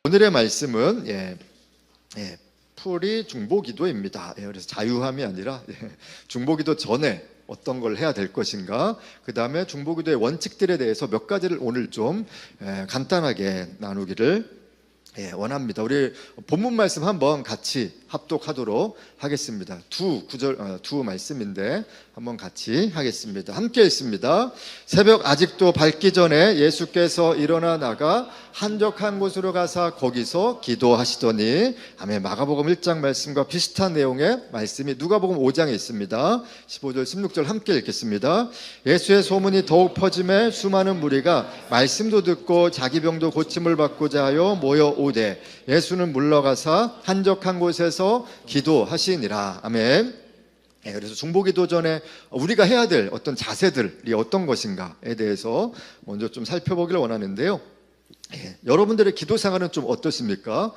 오늘의 말씀은 풀이 중보기도입니다. 그래서 자유함이 아니라 중보기도 전에 어떤 걸 해야 될 것인가, 그 다음에 중보기도의 원칙들에 대해서 몇 가지를 오늘 좀 간단하게 나누기를 원합니다. 우리 본문 말씀 한번 같이 합독하도록 하겠습니다. 두 말씀인데 한번 같이 하겠습니다. 함께 읽습니다. 새벽 아직도 밝기 전에 예수께서 일어나 나가 한적한 곳으로 가사 거기서 기도하시더니. 아멘. 마가복음 1장 말씀과 비슷한 내용의 말씀이 누가복음 5장에 있습니다. 15절 16절 함께 읽겠습니다. 예수의 소문이 더욱 퍼짐에 수많은 무리가 말씀도 듣고 자기 병도 고침을 받고자 하여 모여오되 예수는 물러가사 한적한 곳에서 기도하시니라. 아멘. 그래서 중보기도 전에 우리가 해야 될 어떤 자세들이 어떤 것인가에 대해서 먼저 좀 살펴보기를 원하는데요. 여러분들의 기도 생활은 좀 어떠십니까?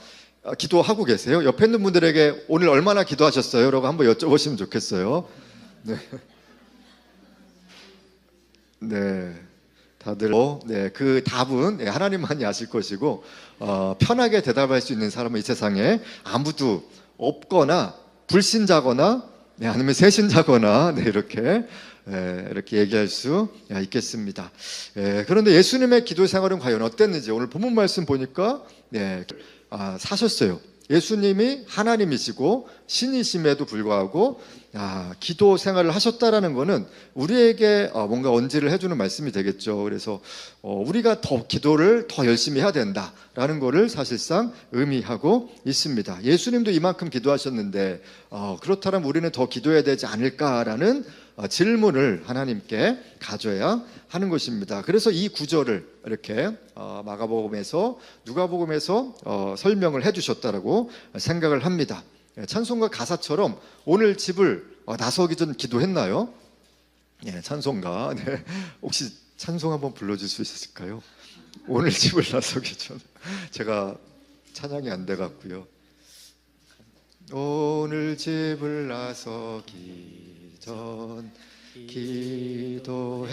기도하고 계세요? 옆에 있는 분들에게 오늘 얼마나 기도하셨어요? 라고 한번 여쭤보시면 좋겠어요. 네. 다들 그 답은 하나님만이 아실 것이고, 편하게 대답할 수 있는 사람은 이 세상에 아무도 없거나 불신자거나 아니면 새신자거나 이렇게 얘기할 수 있겠습니다. 그런데 예수님의 기도 생활은 과연 어땠는지 오늘 본문 말씀 보니까 사셨어요. 예수님이 하나님이시고 신이심에도 불구하고 기도 생활을 하셨다라는 것은 우리에게 뭔가 언지를 해주는 말씀이 되겠죠. 그래서 우리가 더 기도를 더 열심히 해야 된다라는 것을 사실상 의미하고 있습니다. 예수님도 이만큼 기도하셨는데 그렇다면 우리는 더 기도해야 되지 않을까라는 질문을 하나님께 가져야 하는 것입니다. 그래서 이 구절을 이렇게 마가복음에서 누가복음에서 설명을 해주셨다라고 생각을 합니다. 찬송가 가사처럼 오늘 집을 나서기 전 기도했나요? 찬송가. 혹시 찬송 한번 불러줄 수 있을까요? 오늘 집을 나서기 전. 제가 찬양이 안 돼갖고요. 오늘 집을 나서기 전 기도했나요?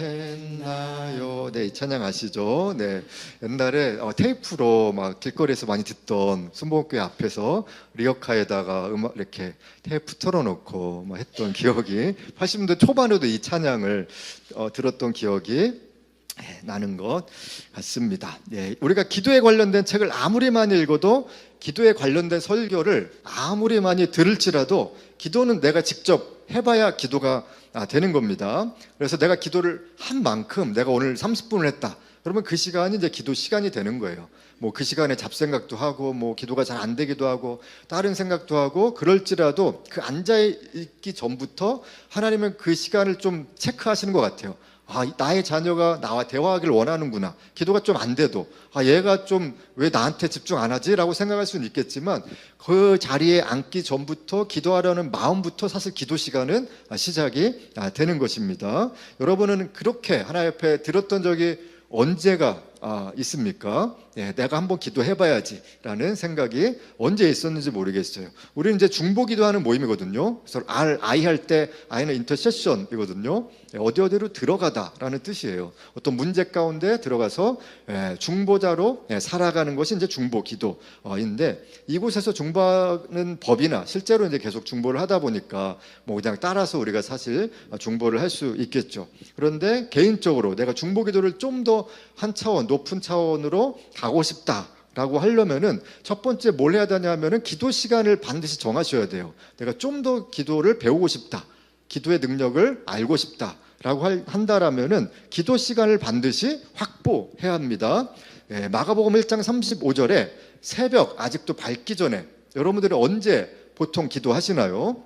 이 찬양 아시죠? 옛날에 테이프로 막 길거리에서 많이 듣던 순복음교회 앞에서 리어카에다가 음악 이렇게 테이프 틀어놓고 막 했던 기억이 80년대 초반에도 이 찬양을 들었던 기억이 나는 것 같습니다. 우리가 기도에 관련된 책을 아무리 많이 읽어도, 기도에 관련된 설교를 아무리 많이 들을지라도 기도는 내가 직접 해봐야 기도가 되는 겁니다. 그래서 내가 기도를 한 만큼, 내가 오늘 30분을 했다 그러면 그 시간이 이제 기도 시간이 되는 거예요. 뭐 그 시간에 잡생각도 하고, 뭐 기도가 잘 안 되기도 하고, 다른 생각도 하고, 그럴지라도 그 앉아있기 전부터 하나님은 그 시간을 좀 체크하시는 것 같아요. 나의 자녀가 나와 대화하기를 원하는구나. 기도가 좀 안 돼도 얘가 좀 왜 나한테 집중 안 하지? 라고 생각할 수는 있겠지만, 그 자리에 앉기 전부터 기도하려는 마음부터 사실 기도 시간은 시작이 되는 것입니다. 여러분은 그렇게 하나님 앞에 들었던 적이 언제가 있습니까? 내가 한번 기도해봐야지 라는 생각이 언제 있었는지 모르겠어요. 우리는 이제 중보기도하는 모임이거든요. 그래서 I 할 때 I는 인터세션이거든요. 어디로 들어가다 라는 뜻이에요. 어떤 문제 가운데 들어가서 중보자로 살아가는 것이 이제 중보기도인데, 이곳에서 중보하는 법이나 실제로 이제 계속 중보를 하다 보니까 뭐 그냥 따라서 우리가 사실 중보를 할 수 있겠죠. 그런데 개인적으로 내가 중보기도를 좀 더 한 차원 높은 차원으로 가고 싶다라고 하려면은 첫 번째 뭘 해야 되냐면은 기도 시간을 반드시 정하셔야 돼요. 내가 좀 더 기도를 배우고 싶다, 기도의 능력을 알고 싶다라고 한다라면은 기도 시간을 반드시 확보해야 합니다. 마가복음 1장 35절에 새벽 아직도 밝기 전에, 여러분들은 언제 보통 기도하시나요?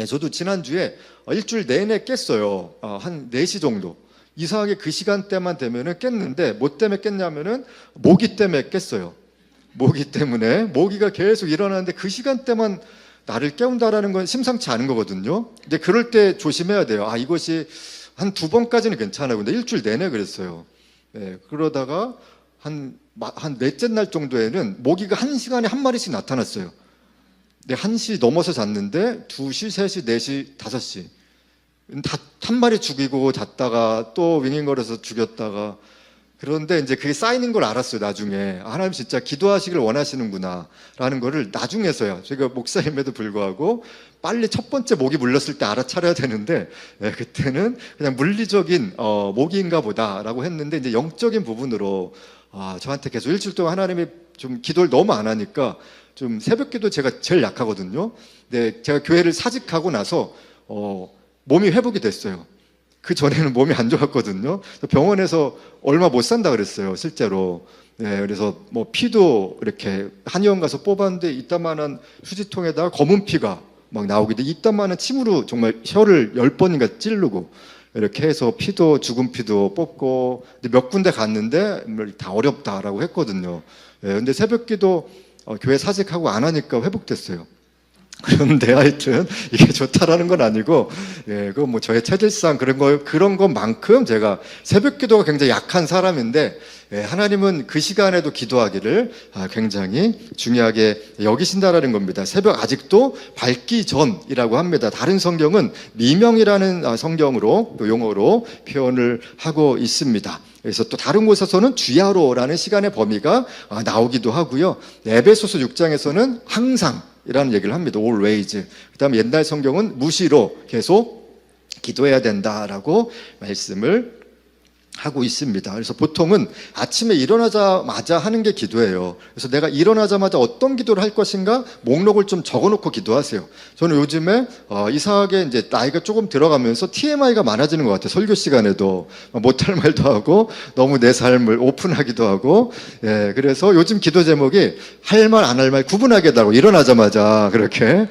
저도 지난주에 일주일 내내 깼어요. 한 4시 정도. 이상하게 그 시간대만 되면은 깼는데, 뭐 때문에 깼냐면은 모기 때문에 깼어요. 모기 때문에. 모기가 계속 일어나는데 그 시간대만 나를 깨운다라는 건 심상치 않은 거거든요. 근데 그럴 때 조심해야 돼요. 이것이 한 2번까지는 괜찮아요. 근데 일주일 내내 그랬어요. 그러다가 한 넷째 날 정도에는 모기가 한 시간에 한 마리씩 나타났어요. 1시 넘어서 잤는데 2시, 3시, 4시, 5시 한 마리 죽이고 잤다가 또 윙윙거려서 죽였다가 그런데 이제 그게 쌓이는 걸 알았어요, 나중에. 아, 하나님 진짜 기도하시길 원하시는구나 라는 거를 나중에서야, 제가 목사임에도 불구하고 빨리 첫 번째 목이 물렸을 때 알아차려야 되는데, 그때는 그냥 물리적인 목인가 보다라고 했는데, 이제 영적인 부분으로 저한테 계속 일주일 동안 하나님이 좀 기도를 너무 안 하니까 좀 새벽 기도 제가 제일 약하거든요. 근데 제가 교회를 사직하고 나서 몸이 회복이 됐어요. 그 전에는 몸이 안 좋았거든요. 병원에서 얼마 못 산다 그랬어요, 실제로. 네, 그래서 뭐 피도 이렇게 한의원 가서 뽑았는데 이따만한 휴지통에다가 검은 피가 막 나오기도, 이따만한 침으로 정말 혀를 10번인가 찌르고 이렇게 해서 피도, 죽은 피도 뽑고, 근데 몇 군데 갔는데 다 어렵다라고 했거든요. 예, 근데 새벽기도 교회 사직하고 안 하니까 회복됐어요. 그런데 하여튼 이게 좋다라는 건 아니고, 그건 뭐 저의 체질상 그런 것만큼 제가 새벽 기도가 굉장히 약한 사람인데, 하나님은 그 시간에도 기도하기를 굉장히 중요하게 여기신다라는 겁니다. 새벽 아직도 밝기 전이라고 합니다. 다른 성경은 미명이라는 성경으로 또 용어로 표현을 하고 있습니다. 그래서 또 다른 곳에서는 주야로라는 시간의 범위가 나오기도 하고요. 에베소서 6장에서는 항상 이라는 얘기를 합니다. always. 그 다음에 옛날 성경은 무시로 계속 기도해야 된다라고 말씀을 하고 있습니다. 그래서 보통은 아침에 일어나자마자 하는 게 기도예요. 그래서 내가 일어나자마자 어떤 기도를 할 것인가 목록을 좀 적어놓고 기도하세요. 저는 요즘에 이상하게 이제 나이가 조금 들어가면서 TMI가 많아지는 것 같아요. 설교 시간에도 못할 말도 하고 너무 내 삶을 오픈하기도 하고, 그래서 요즘 기도 제목이 할 말 안 할 말 구분하게 해달라고, 일어나자마자 이렇게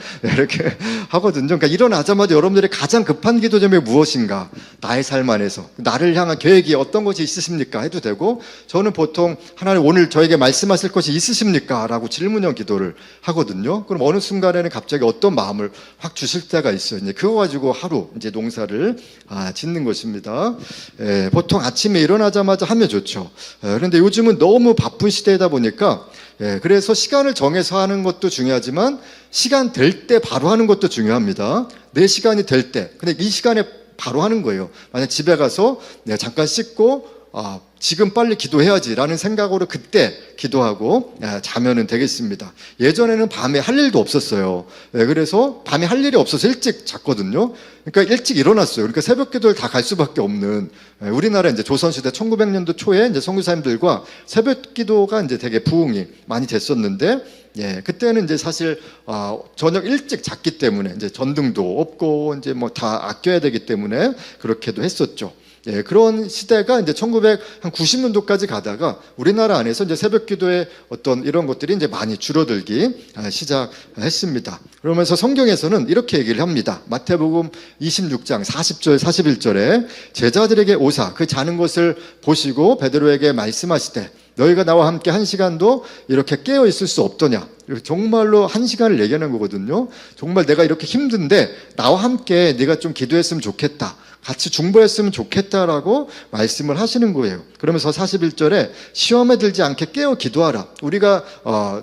하거든요. 그러니까 일어나자마자 여러분들이 가장 급한 기도 제목이 무엇인가, 나의 삶 안에서 나를 향한 계획이 어떤 것이 있으십니까 해도 되고, 저는 보통 하나님 오늘 저에게 말씀하실 것이 있으십니까 라고 질문형 기도를 하거든요. 그럼 어느 순간에는 갑자기 어떤 마음을 확 주실 때가 있어요. 이제 그거 가지고 하루 이제 농사를 짓는 것입니다. 보통 아침에 일어나자마자 하면 좋죠. 그런데 요즘은 너무 바쁜 시대이다 보니까, 그래서 시간을 정해서 하는 것도 중요하지만 시간 될 때 바로 하는 것도 중요합니다. 내 시간이 될 때, 근데 이 시간에 바로 하는 거예요. 만약 집에 가서 내가 잠깐 씻고 지금 빨리 기도해야지 라는 생각으로 그때 기도하고 자면은 되겠습니다. 예전에는 밤에 할 일도 없었어요. 그래서 밤에 할 일이 없어서 일찍 잤거든요. 그러니까 일찍 일어났어요. 그러니까 새벽 기도를 다 갈 수밖에 없는, 우리나라 이제 조선시대 1900년도 초에 이제 선교사님들과 새벽 기도가 이제 되게 부흥이 많이 됐었는데, 그때는 이제 사실 저녁 일찍 잤기 때문에 이제 전등도 없고 이제 뭐 다 아껴야 되기 때문에 그렇게도 했었죠. 그런 시대가 이제 1990년도까지 가다가 우리나라 안에서 이제 새벽 기도의 어떤 이런 것들이 이제 많이 줄어들기 시작했습니다. 그러면서 성경에서는 이렇게 얘기를 합니다. 마태복음 26장 40절 41절에 제자들에게 오사 그 자는 것을 보시고 베드로에게 말씀하시되 너희가 나와 함께 한 시간도 이렇게 깨어 있을 수 없더냐. 정말로 한 시간을 얘기하는 거거든요. 정말 내가 이렇게 힘든데 나와 함께 네가 좀 기도했으면 좋겠다, 같이 중보했으면 좋겠다라고 말씀을 하시는 거예요. 그러면서 41절에 시험에 들지 않게 깨어 기도하라. 우리가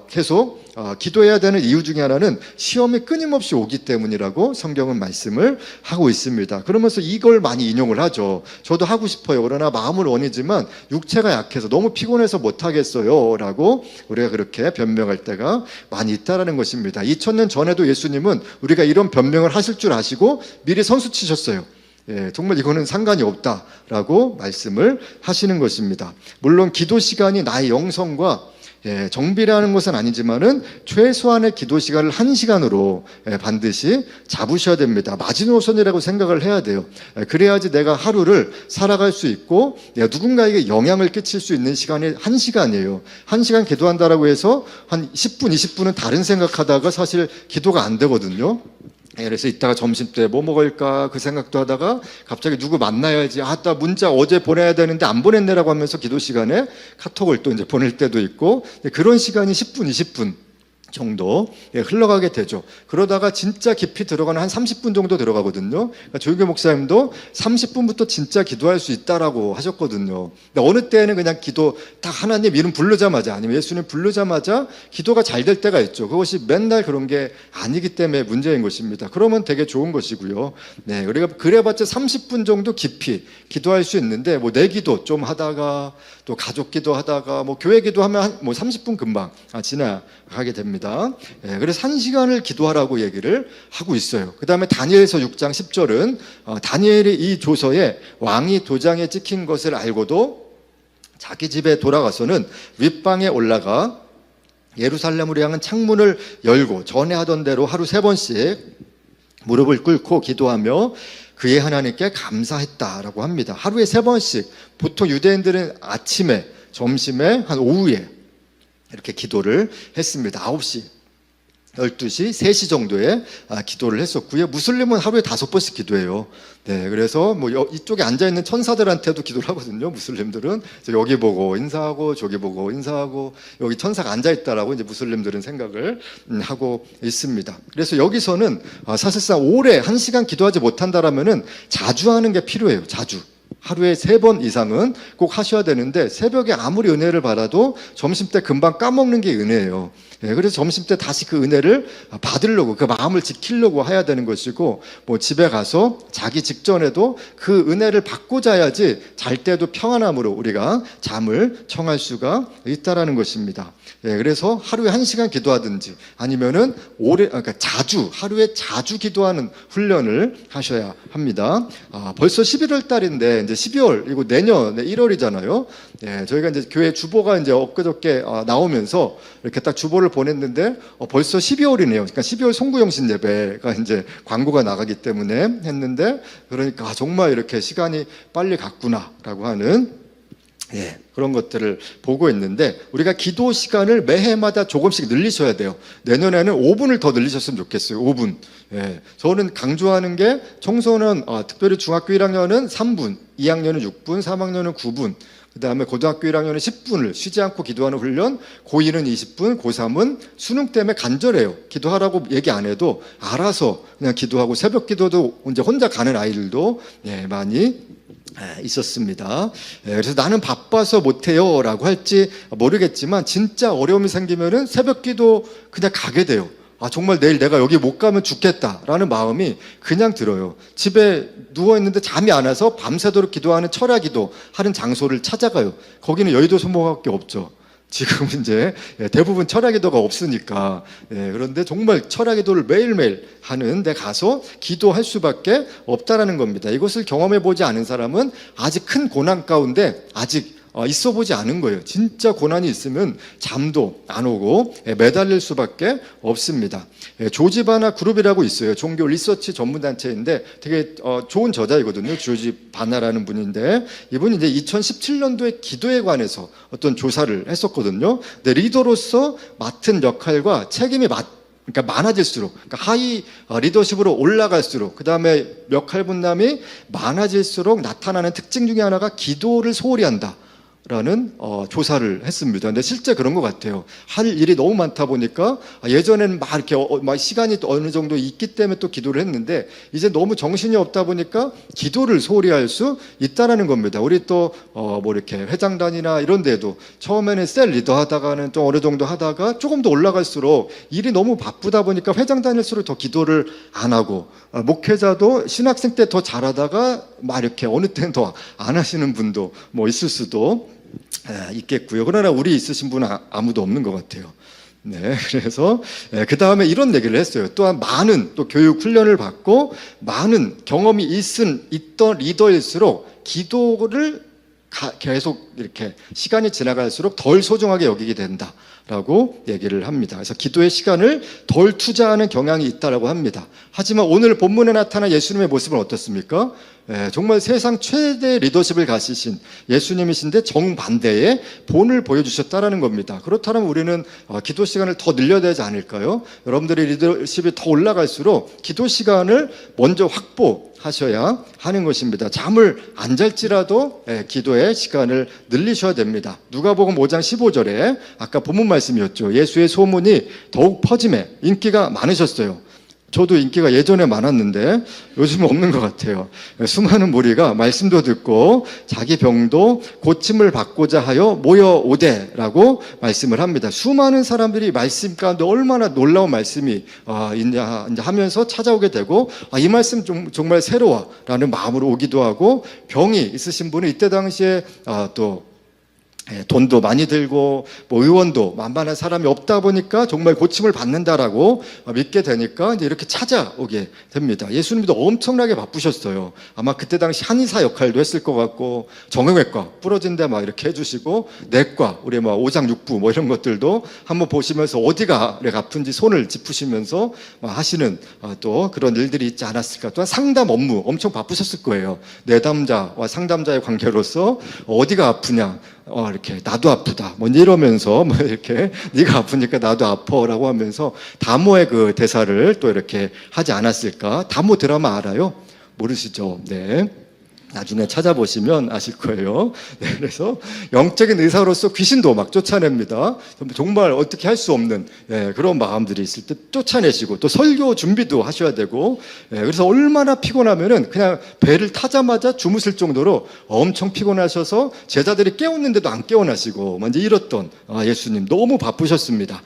계속 기도해야 되는 이유 중에 하나는 시험이 끊임없이 오기 때문이라고 성경은 말씀을 하고 있습니다. 그러면서 이걸 많이 인용을 하죠. 저도 하고 싶어요. 그러나 마음을 원이지만 육체가 약해서 너무 피곤해서 못하겠어요 라고 우리가 그렇게 변명할 때가 많이 있다는 것입니다. 2000년 전에도 예수님은 우리가 이런 변명을 하실 줄 아시고 미리 선수 치셨어요. 정말 이거는 상관이 없다라고 말씀을 하시는 것입니다. 물론 기도 시간이 나의 영성과 정비라는 것은 아니지만은 최소한의 기도 시간을 1시간으로 반드시 잡으셔야 됩니다. 마지노선이라고 생각을 해야 돼요. 그래야지 내가 하루를 살아갈 수 있고 내가 누군가에게 영향을 끼칠 수 있는 시간이 1시간이에요. 1시간 기도한다라고 해서 한 10분, 20분은 다른 생각하다가 사실 기도가 안 되거든요. 그래서 이따가 점심때 뭐 먹을까 그 생각도 하다가 갑자기 누구 만나야지, 나 문자 어제 보내야 되는데 안 보냈네라고 하면서 기도 시간에 카톡을 또 이제 보낼 때도 있고, 그런 시간이 10분, 20분 정도 흘러가게 되죠. 그러다가 진짜 깊이 들어가는 한 30분 정도 들어가거든요. 그러니까 조규 목사님도 30분부터 진짜 기도할 수 있다라고 하셨거든요. 근데 어느 때는 그냥 기도 딱 하나님 이름 부르자마자 아니면 예수님 부르자마자 기도가 잘 될 때가 있죠. 그것이 맨날 그런 게 아니기 때문에 문제인 것입니다. 그러면 되게 좋은 것이고요. 네, 우리가 그래봤자 30분 정도 깊이 기도할 수 있는데 뭐 내 기도 좀 하다가 또 가족 기도하다가 뭐 교회 기도하면 뭐 30분 금방 지나가게 됩니다. 예, 그래서 1시간을 기도하라고 얘기를 하고 있어요. 그 다음에 다니엘서 6장 10절은 다니엘이 이 조서에 왕이 도장에 찍힌 것을 알고도 자기 집에 돌아가서는 윗방에 올라가 예루살렘으로 향한 창문을 열고 전에 하던 대로 하루 3번씩 무릎을 꿇고 기도하며 그의 하나님께 감사했다라고 합니다. 하루에 3번씩 보통 유대인들은 아침에 점심에 한 오후에 이렇게 기도를 했습니다. 9시 12시, 3시 정도에 기도를 했었고요. 무슬림은 하루에 5번씩 기도해요. 네, 그래서 뭐 이쪽에 앉아있는 천사들한테도 기도를 하거든요. 무슬림들은 여기 보고 인사하고 저기 보고 인사하고 여기 천사가 앉아있다라고 이제 무슬림들은 생각을 하고 있습니다. 그래서 여기서는 사실상 오래 1시간 기도하지 못한다라면은 자주 하는 게 필요해요. 자주. 하루에 3번 이상은 꼭 하셔야 되는데 새벽에 아무리 은혜를 받아도 점심때 금방 까먹는 게 은혜예요. 그래서 점심때 다시 그 은혜를 받으려고 그 마음을 지키려고 해야 되는 것이고 뭐 집에 가서 자기 직전에도 그 은혜를 받고 자야지 잘 때도 평안함으로 우리가 잠을 청할 수가 있다라는 것입니다. 그래서 하루에 1시간 기도하든지 아니면은 그러니까 하루에 자주 기도하는 훈련을 하셔야 합니다. 벌써 11월 달인데 이제 12월 그리고 내년에 1월이잖아요. 저희가 이제 교회 주보가 이제 엊그저께 나오면서 이렇게 딱 주보를 보냈는데 벌써 12월이네요. 그러니까 12월 송구영신 예배가 이제 광고가 나가기 때문에 했는데 그러니까 정말 이렇게 시간이 빨리 갔구나라고 하는 그런 것들을 보고 있는데 우리가 기도 시간을 매해마다 조금씩 늘리셔야 돼요. 내년에는 5분을 더 늘리셨으면 좋겠어요. 5분. 저는 강조하는 게 청소년 특별히 중학교 1학년은 3분, 2학년은 6분, 3학년은 9분, 그 다음에 고등학교 1학년은 10분을 쉬지 않고 기도하는 훈련, 고2는 20분, 고3은 수능 때문에 간절해요. 기도하라고 얘기 안 해도 알아서 그냥 기도하고 새벽 기도도 이제 혼자 가는 아이들도 많이 있었습니다. 그래서 나는 바빠서 못해요 라고 할지 모르겠지만 진짜 어려움이 생기면은 새벽 기도 그냥 가게 돼요. 정말 내일 내가 여기 못 가면 죽겠다라는 마음이 그냥 들어요. 집에 누워있는데 잠이 안 와서 밤새도록 기도하는 철야 기도 하는 장소를 찾아가요. 거기는 여의도 소모밖에 없죠. 지금 이제 대부분 철야 기도가 없으니까 그런데 정말 철야 기도를 매일매일 하는 데 가서 기도할 수밖에 없다라는 겁니다. 이것을 경험해 보지 않은 사람은 아직 큰 고난 가운데 아직 있어 보지 않은 거예요. 진짜 고난이 있으면 잠도 안 오고 매달릴 수밖에 없습니다. 조지 바나 그룹이라고 있어요. 종교 리서치 전문단체인데 되게 좋은 저자이거든요. 조지 바나라는 분인데 이분이 이제 2017년도에 기도에 관해서 어떤 조사를 했었거든요. 근데 리더로서 맡은 역할과 책임이 그러니까 많아질수록, 그러니까 하이 리더십으로 올라갈수록, 그 다음에 역할 분담이 많아질수록 나타나는 특징 중에 하나가 기도를 소홀히 한다. 라는 조사를 했습니다. 근데 실제 그런 것 같아요. 할 일이 너무 많다 보니까 예전에는 막 이렇게 막 시간이 또 어느 정도 있기 때문에 또 기도를 했는데 이제 너무 정신이 없다 보니까 기도를 소홀히 할 수 있다라는 겁니다. 우리 또 뭐 이렇게 회장단이나 이런 데도 처음에는 셀 리더 하다가는 좀 어느 정도 하다가 조금 더 올라갈수록 일이 너무 바쁘다 보니까 회장 다닐수록 더 기도를 안 하고 목회자도 신학생 때 더 잘하다가 막 이렇게 어느 때는 더 안 하시는 분도 뭐 있을 수도 있겠고요. 그러나 우리 있으신 분은 아무도 없는 것 같아요. 그래서 그 다음에 이런 얘기를 했어요. 또한 많은 또 교육 훈련을 받고 많은 경험이 있던 리더일수록 기도를 계속 이렇게 시간이 지나갈수록 덜 소중하게 여기게 된다라고 얘기를 합니다. 그래서 기도의 시간을 덜 투자하는 경향이 있다라고 합니다. 하지만 오늘 본문에 나타난 예수님의 모습은 어떻습니까? 정말 세상 최대 리더십을 가지신 예수님이신데 정반대의 본을 보여주셨다라는 겁니다. 그렇다면 우리는 기도 시간을 더 늘려야 되지 않을까요? 여러분들의 리더십이 더 올라갈수록 기도 시간을 먼저 기도하셔야 하는 것입니다. 잠을 안 잘지라도 기도의 시간을 늘리셔야 됩니다. 누가복음 5장 15절에 아까 본문 말씀이었죠. 예수의 소문이 더욱 퍼짐에 인기가 많으셨어요. 저도 인기가 예전에 많았는데 요즘은 없는 것 같아요. 수많은 무리가 말씀도 듣고 자기 병도 고침을 받고자 하여 모여오되라고 말씀을 합니다. 수많은 사람들이 말씀 가운데 얼마나 놀라운 말씀이 있냐 하면서 찾아오게 되고 이 말씀 정말 새로워라는 마음으로 오기도 하고, 병이 있으신 분은 이때 당시에 또 돈도 많이 들고 뭐 의원도 만만한 사람이 없다 보니까 정말 고침을 받는다라고 믿게 되니까 이제 이렇게 찾아오게 됩니다. 예수님도 엄청나게 바쁘셨어요. 아마 그때 당시 한의사 역할도 했을 것 같고, 정형외과 부러진 데 막 이렇게 해주시고, 내과 우리 막 오장육부 뭐 이런 것들도 한번 보시면서 어디가 이렇게 아픈지 손을 짚으시면서 하시는 또 그런 일들이 있지 않았을까. 또한 상담 업무 엄청 바쁘셨을 거예요. 내담자와 상담자의 관계로서 어디가 아프냐, 이렇게 나도 아프다 뭐 이러면서 뭐 이렇게 네가 아프니까 나도 아파라고 하면서 다모의 그 대사를 또 이렇게 하지 않았을까. 다모 드라마 알아요? 모르시죠? 네. 나중에 찾아보시면 아실 거예요. 네, 그래서 영적인 의사로서 귀신도 막 쫓아냅니다. 정말 어떻게 할 수 없는 그런 마음들이 있을 때 쫓아내시고, 또 설교 준비도 하셔야 되고, 그래서 얼마나 피곤하면은 그냥 배를 타자마자 주무실 정도로 엄청 피곤하셔서 제자들이 깨웠는데도 안 깨어나시고 이제 이랬던 예수님 너무 바쁘셨습니다.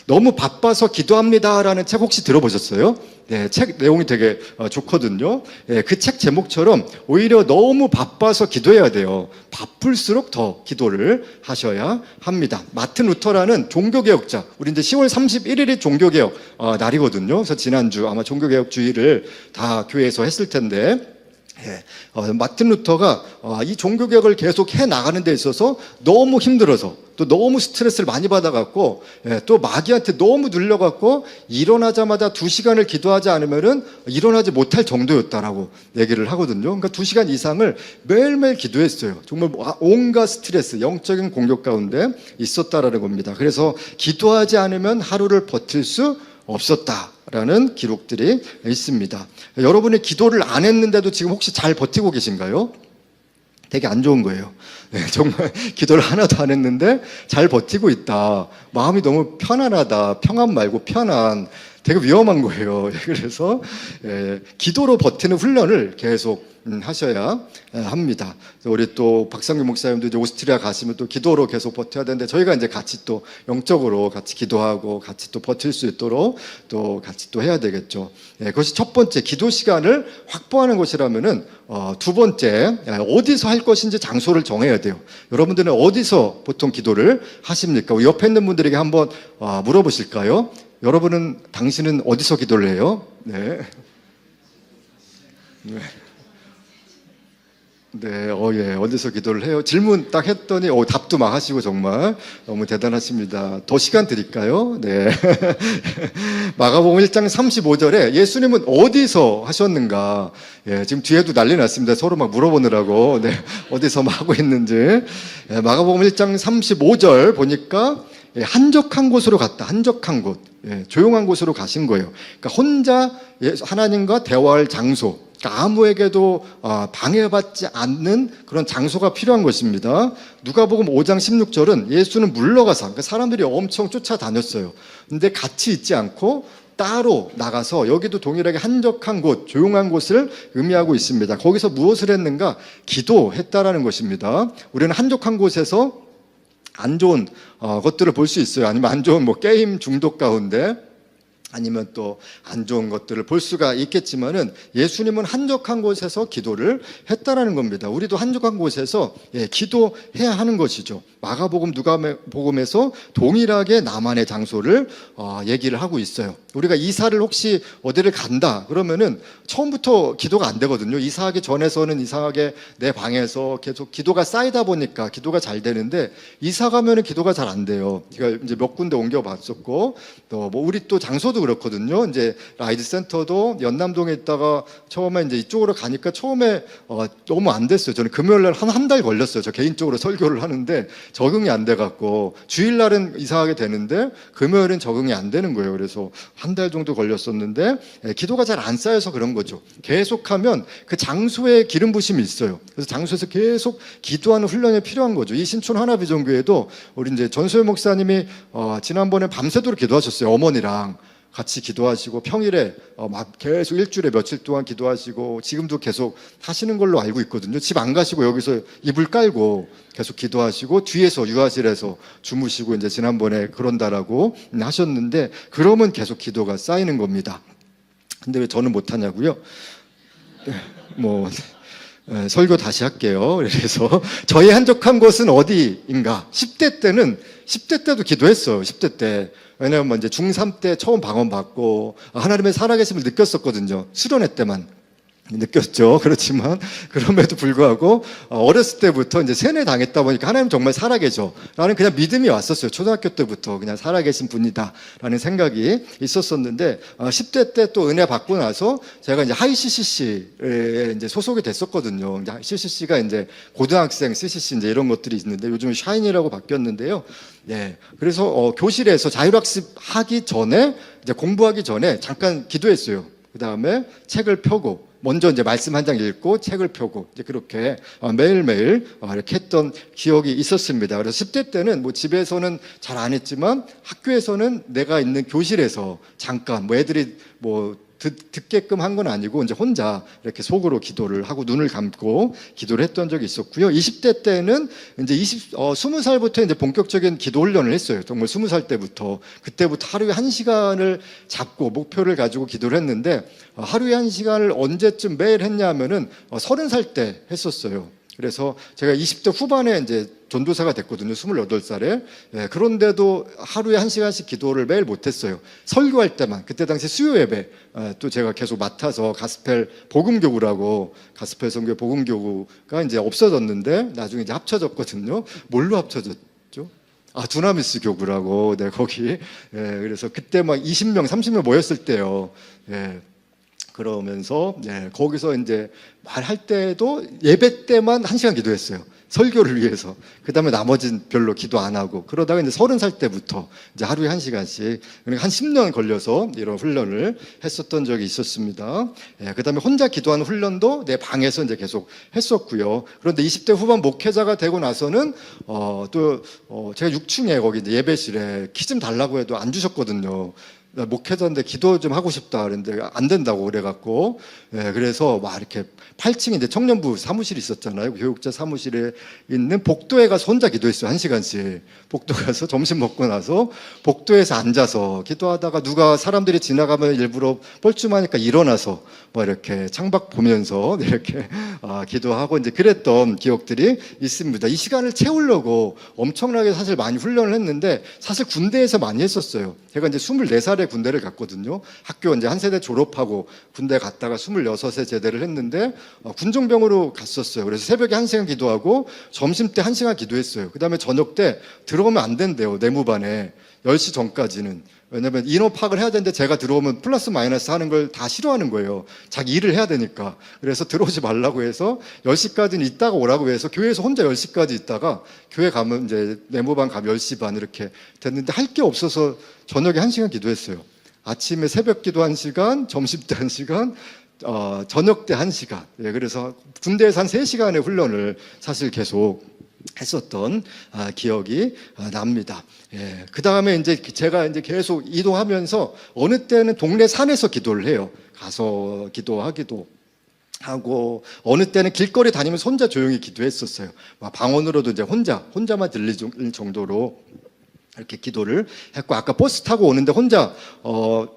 너무 바빠서 기도합니다라는 책 혹시 들어보셨어요? 네, 책 내용이 되게 좋거든요. 그 책 제목처럼 오히려 너무 바빠서 기도해야 돼요. 바쁠수록 더 기도를 하셔야 합니다. 마틴 루터라는 종교개혁자, 우리 이제 10월 31일이 종교개혁 날이거든요. 그래서 지난주 아마 종교개혁 주일을 다 교회에서 했을 텐데, 마틴 루터가 이 종교개혁을 계속 해 나가는 데 있어서 너무 힘들어서, 또 너무 스트레스를 많이 받아갖고, 또 마귀한테 너무 눌려갖고 일어나자마자 2시간을 기도하지 않으면은 일어나지 못할 정도였다라고 얘기를 하거든요. 그러니까 2시간 이상을 매일매일 기도했어요. 정말 온갖 스트레스, 영적인 공격 가운데 있었다라는 겁니다. 그래서 기도하지 않으면 하루를 버틸 수 없었다라는 기록들이 있습니다. 여러분이 기도를 안 했는데도 지금 혹시 잘 버티고 계신가요? 되게 안 좋은 거예요. 정말 기도를 하나도 안 했는데 잘 버티고 있다. 마음이 너무 편안하다. 평안 말고 편안. 되게 위험한 거예요. 그래서 기도로 버티는 훈련을 계속 하셔야 합니다. 우리 또 박상규 목사님도 이제 오스트리아 가시면 또 기도로 계속 버텨야 되는데, 저희가 이제 같이 또 영적으로 같이 기도하고 같이 또 버틸 수 있도록 또 같이 또 해야 되겠죠. 그것이 첫 번째, 기도 시간을 확보하는 것이라면은 두 번째, 어디서 할 것인지 장소를 정해야 돼요. 여러분들은 어디서 보통 기도를 하십니까? 옆에 있는 분들에게 한번 물어보실까요? 여러분은, 당신은 어디서 기도를 해요? 네. 네, 어디서 기도를 해요? 질문 딱 했더니, 답도 막 하시고 정말 너무 대단하십니다. 더 시간 드릴까요? 네. 마가복음 1장 35절에 예수님은 어디서 하셨는가? 지금 뒤에도 난리 났습니다. 서로 막 물어보느라고. 네, 어디서 막 하고 있는지. 마가복음 1장 35절 보니까 한적한 곳으로 갔다. 한적한 곳. 조용한 곳으로 가신 거예요. 그러니까 혼자 하나님과 대화할 장소. 그러니까 아무에게도 방해받지 않는 그런 장소가 필요한 것입니다. 누가복음 5장 16절은 예수는 물러가서, 그러니까 사람들이 엄청 쫓아다녔어요. 근데 같이 있지 않고 따로 나가서, 여기도 동일하게 한적한 곳, 조용한 곳을 의미하고 있습니다. 거기서 무엇을 했는가? 기도했다라는 것입니다. 우리는 한적한 곳에서 안 좋은 것들을 볼 수 있어요. 아니면 안 좋은 게임 중독 가운데, 아니면 또 안 좋은 것들을 볼 수가 있겠지만은, 예수님은 한적한 곳에서 기도를 했다라는 겁니다. 우리도 한적한 곳에서 기도해야 하는 것이죠. 마가복음, 누가복음에서 동일하게 나만의 장소를 얘기를 하고 있어요. 우리가 이사를 혹시 어디를 간다 그러면은 처음부터 기도가 안 되거든요. 이사하기 전에서는 이상하게 내 방에서 계속 기도가 쌓이다 보니까 기도가 잘 되는데, 이사 가면은 기도가 잘 안 돼요. 제가 이제 몇 군데 옮겨봤었고, 또 우리 또 장소도 그렇거든요. 이제 라이드 센터도 연남동에 있다가 처음에 이제 이쪽으로 가니까 처음에 너무 안 됐어요. 저는 금요일 날 한 달 걸렸어요. 저 개인적으로 설교를 하는데 적응이 안 돼 갖고 주일 날은 이상하게 되는데 금요일은 적응이 안 되는 거예요. 그래서 한 달 정도 걸렸었는데 기도가 잘 안 쌓여서 그런 거죠. 계속하면 그 장소에 기름 부심이 있어요. 그래서 장소에서 계속 기도하는 훈련이 필요한 거죠. 이 신촌 하나비전교회도 우리 이제 전소연 목사님이 지난번에 밤새도록 기도하셨어요. 어머니랑 같이 기도하시고 평일에 막 계속 일주일에 며칠 동안 기도하시고 지금도 계속 하시는 걸로 알고 있거든요. 집 안 가시고 여기서 이불 깔고 계속 기도하시고 뒤에서 유아실에서 주무시고 이제 지난번에 그런다라고 하셨는데 그러면 계속 기도가 쌓이는 겁니다. 근데 왜 저는 못하냐고요? 설교 다시 할게요. 그래서 저희 한적한 곳은 어디인가? 10대 때도 기도했어요. 10대 때. 왜냐하면 이제 중3 때 처음 방언 받고 하나님의 살아계심을 느꼈었거든요. 수련회 때만 느꼈죠. 그렇지만 그럼에도 불구하고 어렸을 때부터 이제 세뇌 당했다 보니까 하나님 정말 살아계셔 라는 그냥 믿음이 왔었어요. 초등학교 때부터 그냥 살아계신 분이다 라는 생각이 있었었는데 10대 때 또 은혜 받고 나서 제가 이제 하이 CCC에 이제 소속이 됐었거든요. 이제 CCC가 이제 고등학생 CCC 이제 이런 것들이 있는데 요즘은 샤인이라고 바뀌었는데요. 네. 그래서 교실에서 자율학습 하기 전에 이제 공부하기 전에 잠깐 기도했어요. 그 다음에 책을 펴고 먼저 이제 말씀 한 장 읽고 책을 펴고 이제 그렇게 매일매일 이렇게 했던 기억이 있었습니다. 그래서 10대 때는 뭐 집에서는 잘 안 했지만 학교에서는 내가 있는 교실에서 잠깐 뭐 애들이 뭐 듣게끔 한 건 아니고 이제 혼자 이렇게 속으로 기도를 하고 눈을 감고 기도를 했던 적이 있었고요. 20대 때는 이제 20살부터 이제 본격적인 기도 훈련을 했어요. 정말 20살 때부터. 그때부터 하루에 1시간을 잡고 목표를 가지고 기도를 했는데 하루에 1시간을 언제쯤 매일 했냐 하면은 30살 때 했었어요. 그래서 제가 20대 후반에 이제 전도사가 됐거든요. 28살에. 그런데도 하루에 1시간씩 기도를 매일 못했어요. 설교할 때만. 그때 당시 수요 예배 또 제가 계속 맡아서 가스펠 복음교구라고 가스펠 선교 복음교구가 이제 없어졌는데 나중에 이제 합쳐졌거든요. 뭘로 합쳐졌죠? 두나미스 교구라고. 네, 거기. 그래서 그때 막 20명, 30명 모였을 때요. 그러면서 거기서 이제 말할 때도 예배 때만 1시간 기도했어요. 설교를 위해서. 그 다음에 나머지는 별로 기도 안 하고. 그러다가 이제 30살 때부터 이제 하루에 1시간씩. 그러니까 한 10년 걸려서 이런 훈련을 했었던 적이 있었습니다. 그 다음에 혼자 기도하는 훈련도 내 방에서 이제 계속 했었고요. 그런데 20대 후반 목회자가 되고 나서는 제가 6층에 거기 이제 예배실에 키 좀 달라고 해도 안 주셨거든요. 목회자인데 기도 좀 하고 싶다 그랬는데 안 된다고 그래갖고 그래서 막 이렇게 8층에 이제 청년부 사무실이 있었잖아요. 교육자 사무실에 있는 복도에 가서 혼자 기도했어요. 1시간씩. 복도 가서 점심 먹고 나서 복도에서 앉아서 기도하다가 누가 사람들이 지나가면 일부러 뻘쭘하니까 일어나서 뭐 이렇게 창밖 보면서 이렇게 기도하고 이제 그랬던 기억들이 있습니다. 이 시간을 채우려고 엄청나게 사실 많이 훈련을 했는데 사실 군대에서 많이 했었어요. 제가 이제 24살에 군대를 갔거든요. 학교 이제 한 세대 졸업하고 군대 갔다가 26에 제대를 했는데 군종병으로 갔었어요. 그래서 새벽에 1시간 기도하고 점심 때 1시간 기도했어요. 그 다음에 저녁 때 들어오면 안 된대요. 내무반에 10시 전까지는. 왜냐면 인원 파악을 해야 되는데 제가 들어오면 플러스 마이너스 하는 걸 다 싫어하는 거예요. 자기 일을 해야 되니까. 그래서 들어오지 말라고 해서 10시까지는 있다가 오라고 해서 교회에서 혼자 10시까지 있다가 교회 가면 이제 내무반 가면 10시 반 이렇게 됐는데 할 게 없어서 저녁에 1시간 기도했어요. 아침에 새벽 기도 1시간, 점심 때 1시간, 저녁 때 1시간. 그래서 군대에서 한 3시간의 훈련을 사실 계속 했었던 기억이 납니다. 그 다음에 이제 제가 이제 계속 이동하면서 어느 때는 동네 산에서 기도를 해요. 가서 기도하기도 하고 어느 때는 길거리 다니면서 혼자 조용히 기도했었어요. 방언으로도 이제 혼자만 들릴 정도로 이렇게 기도를 했고 아까 버스 타고 오는데 혼자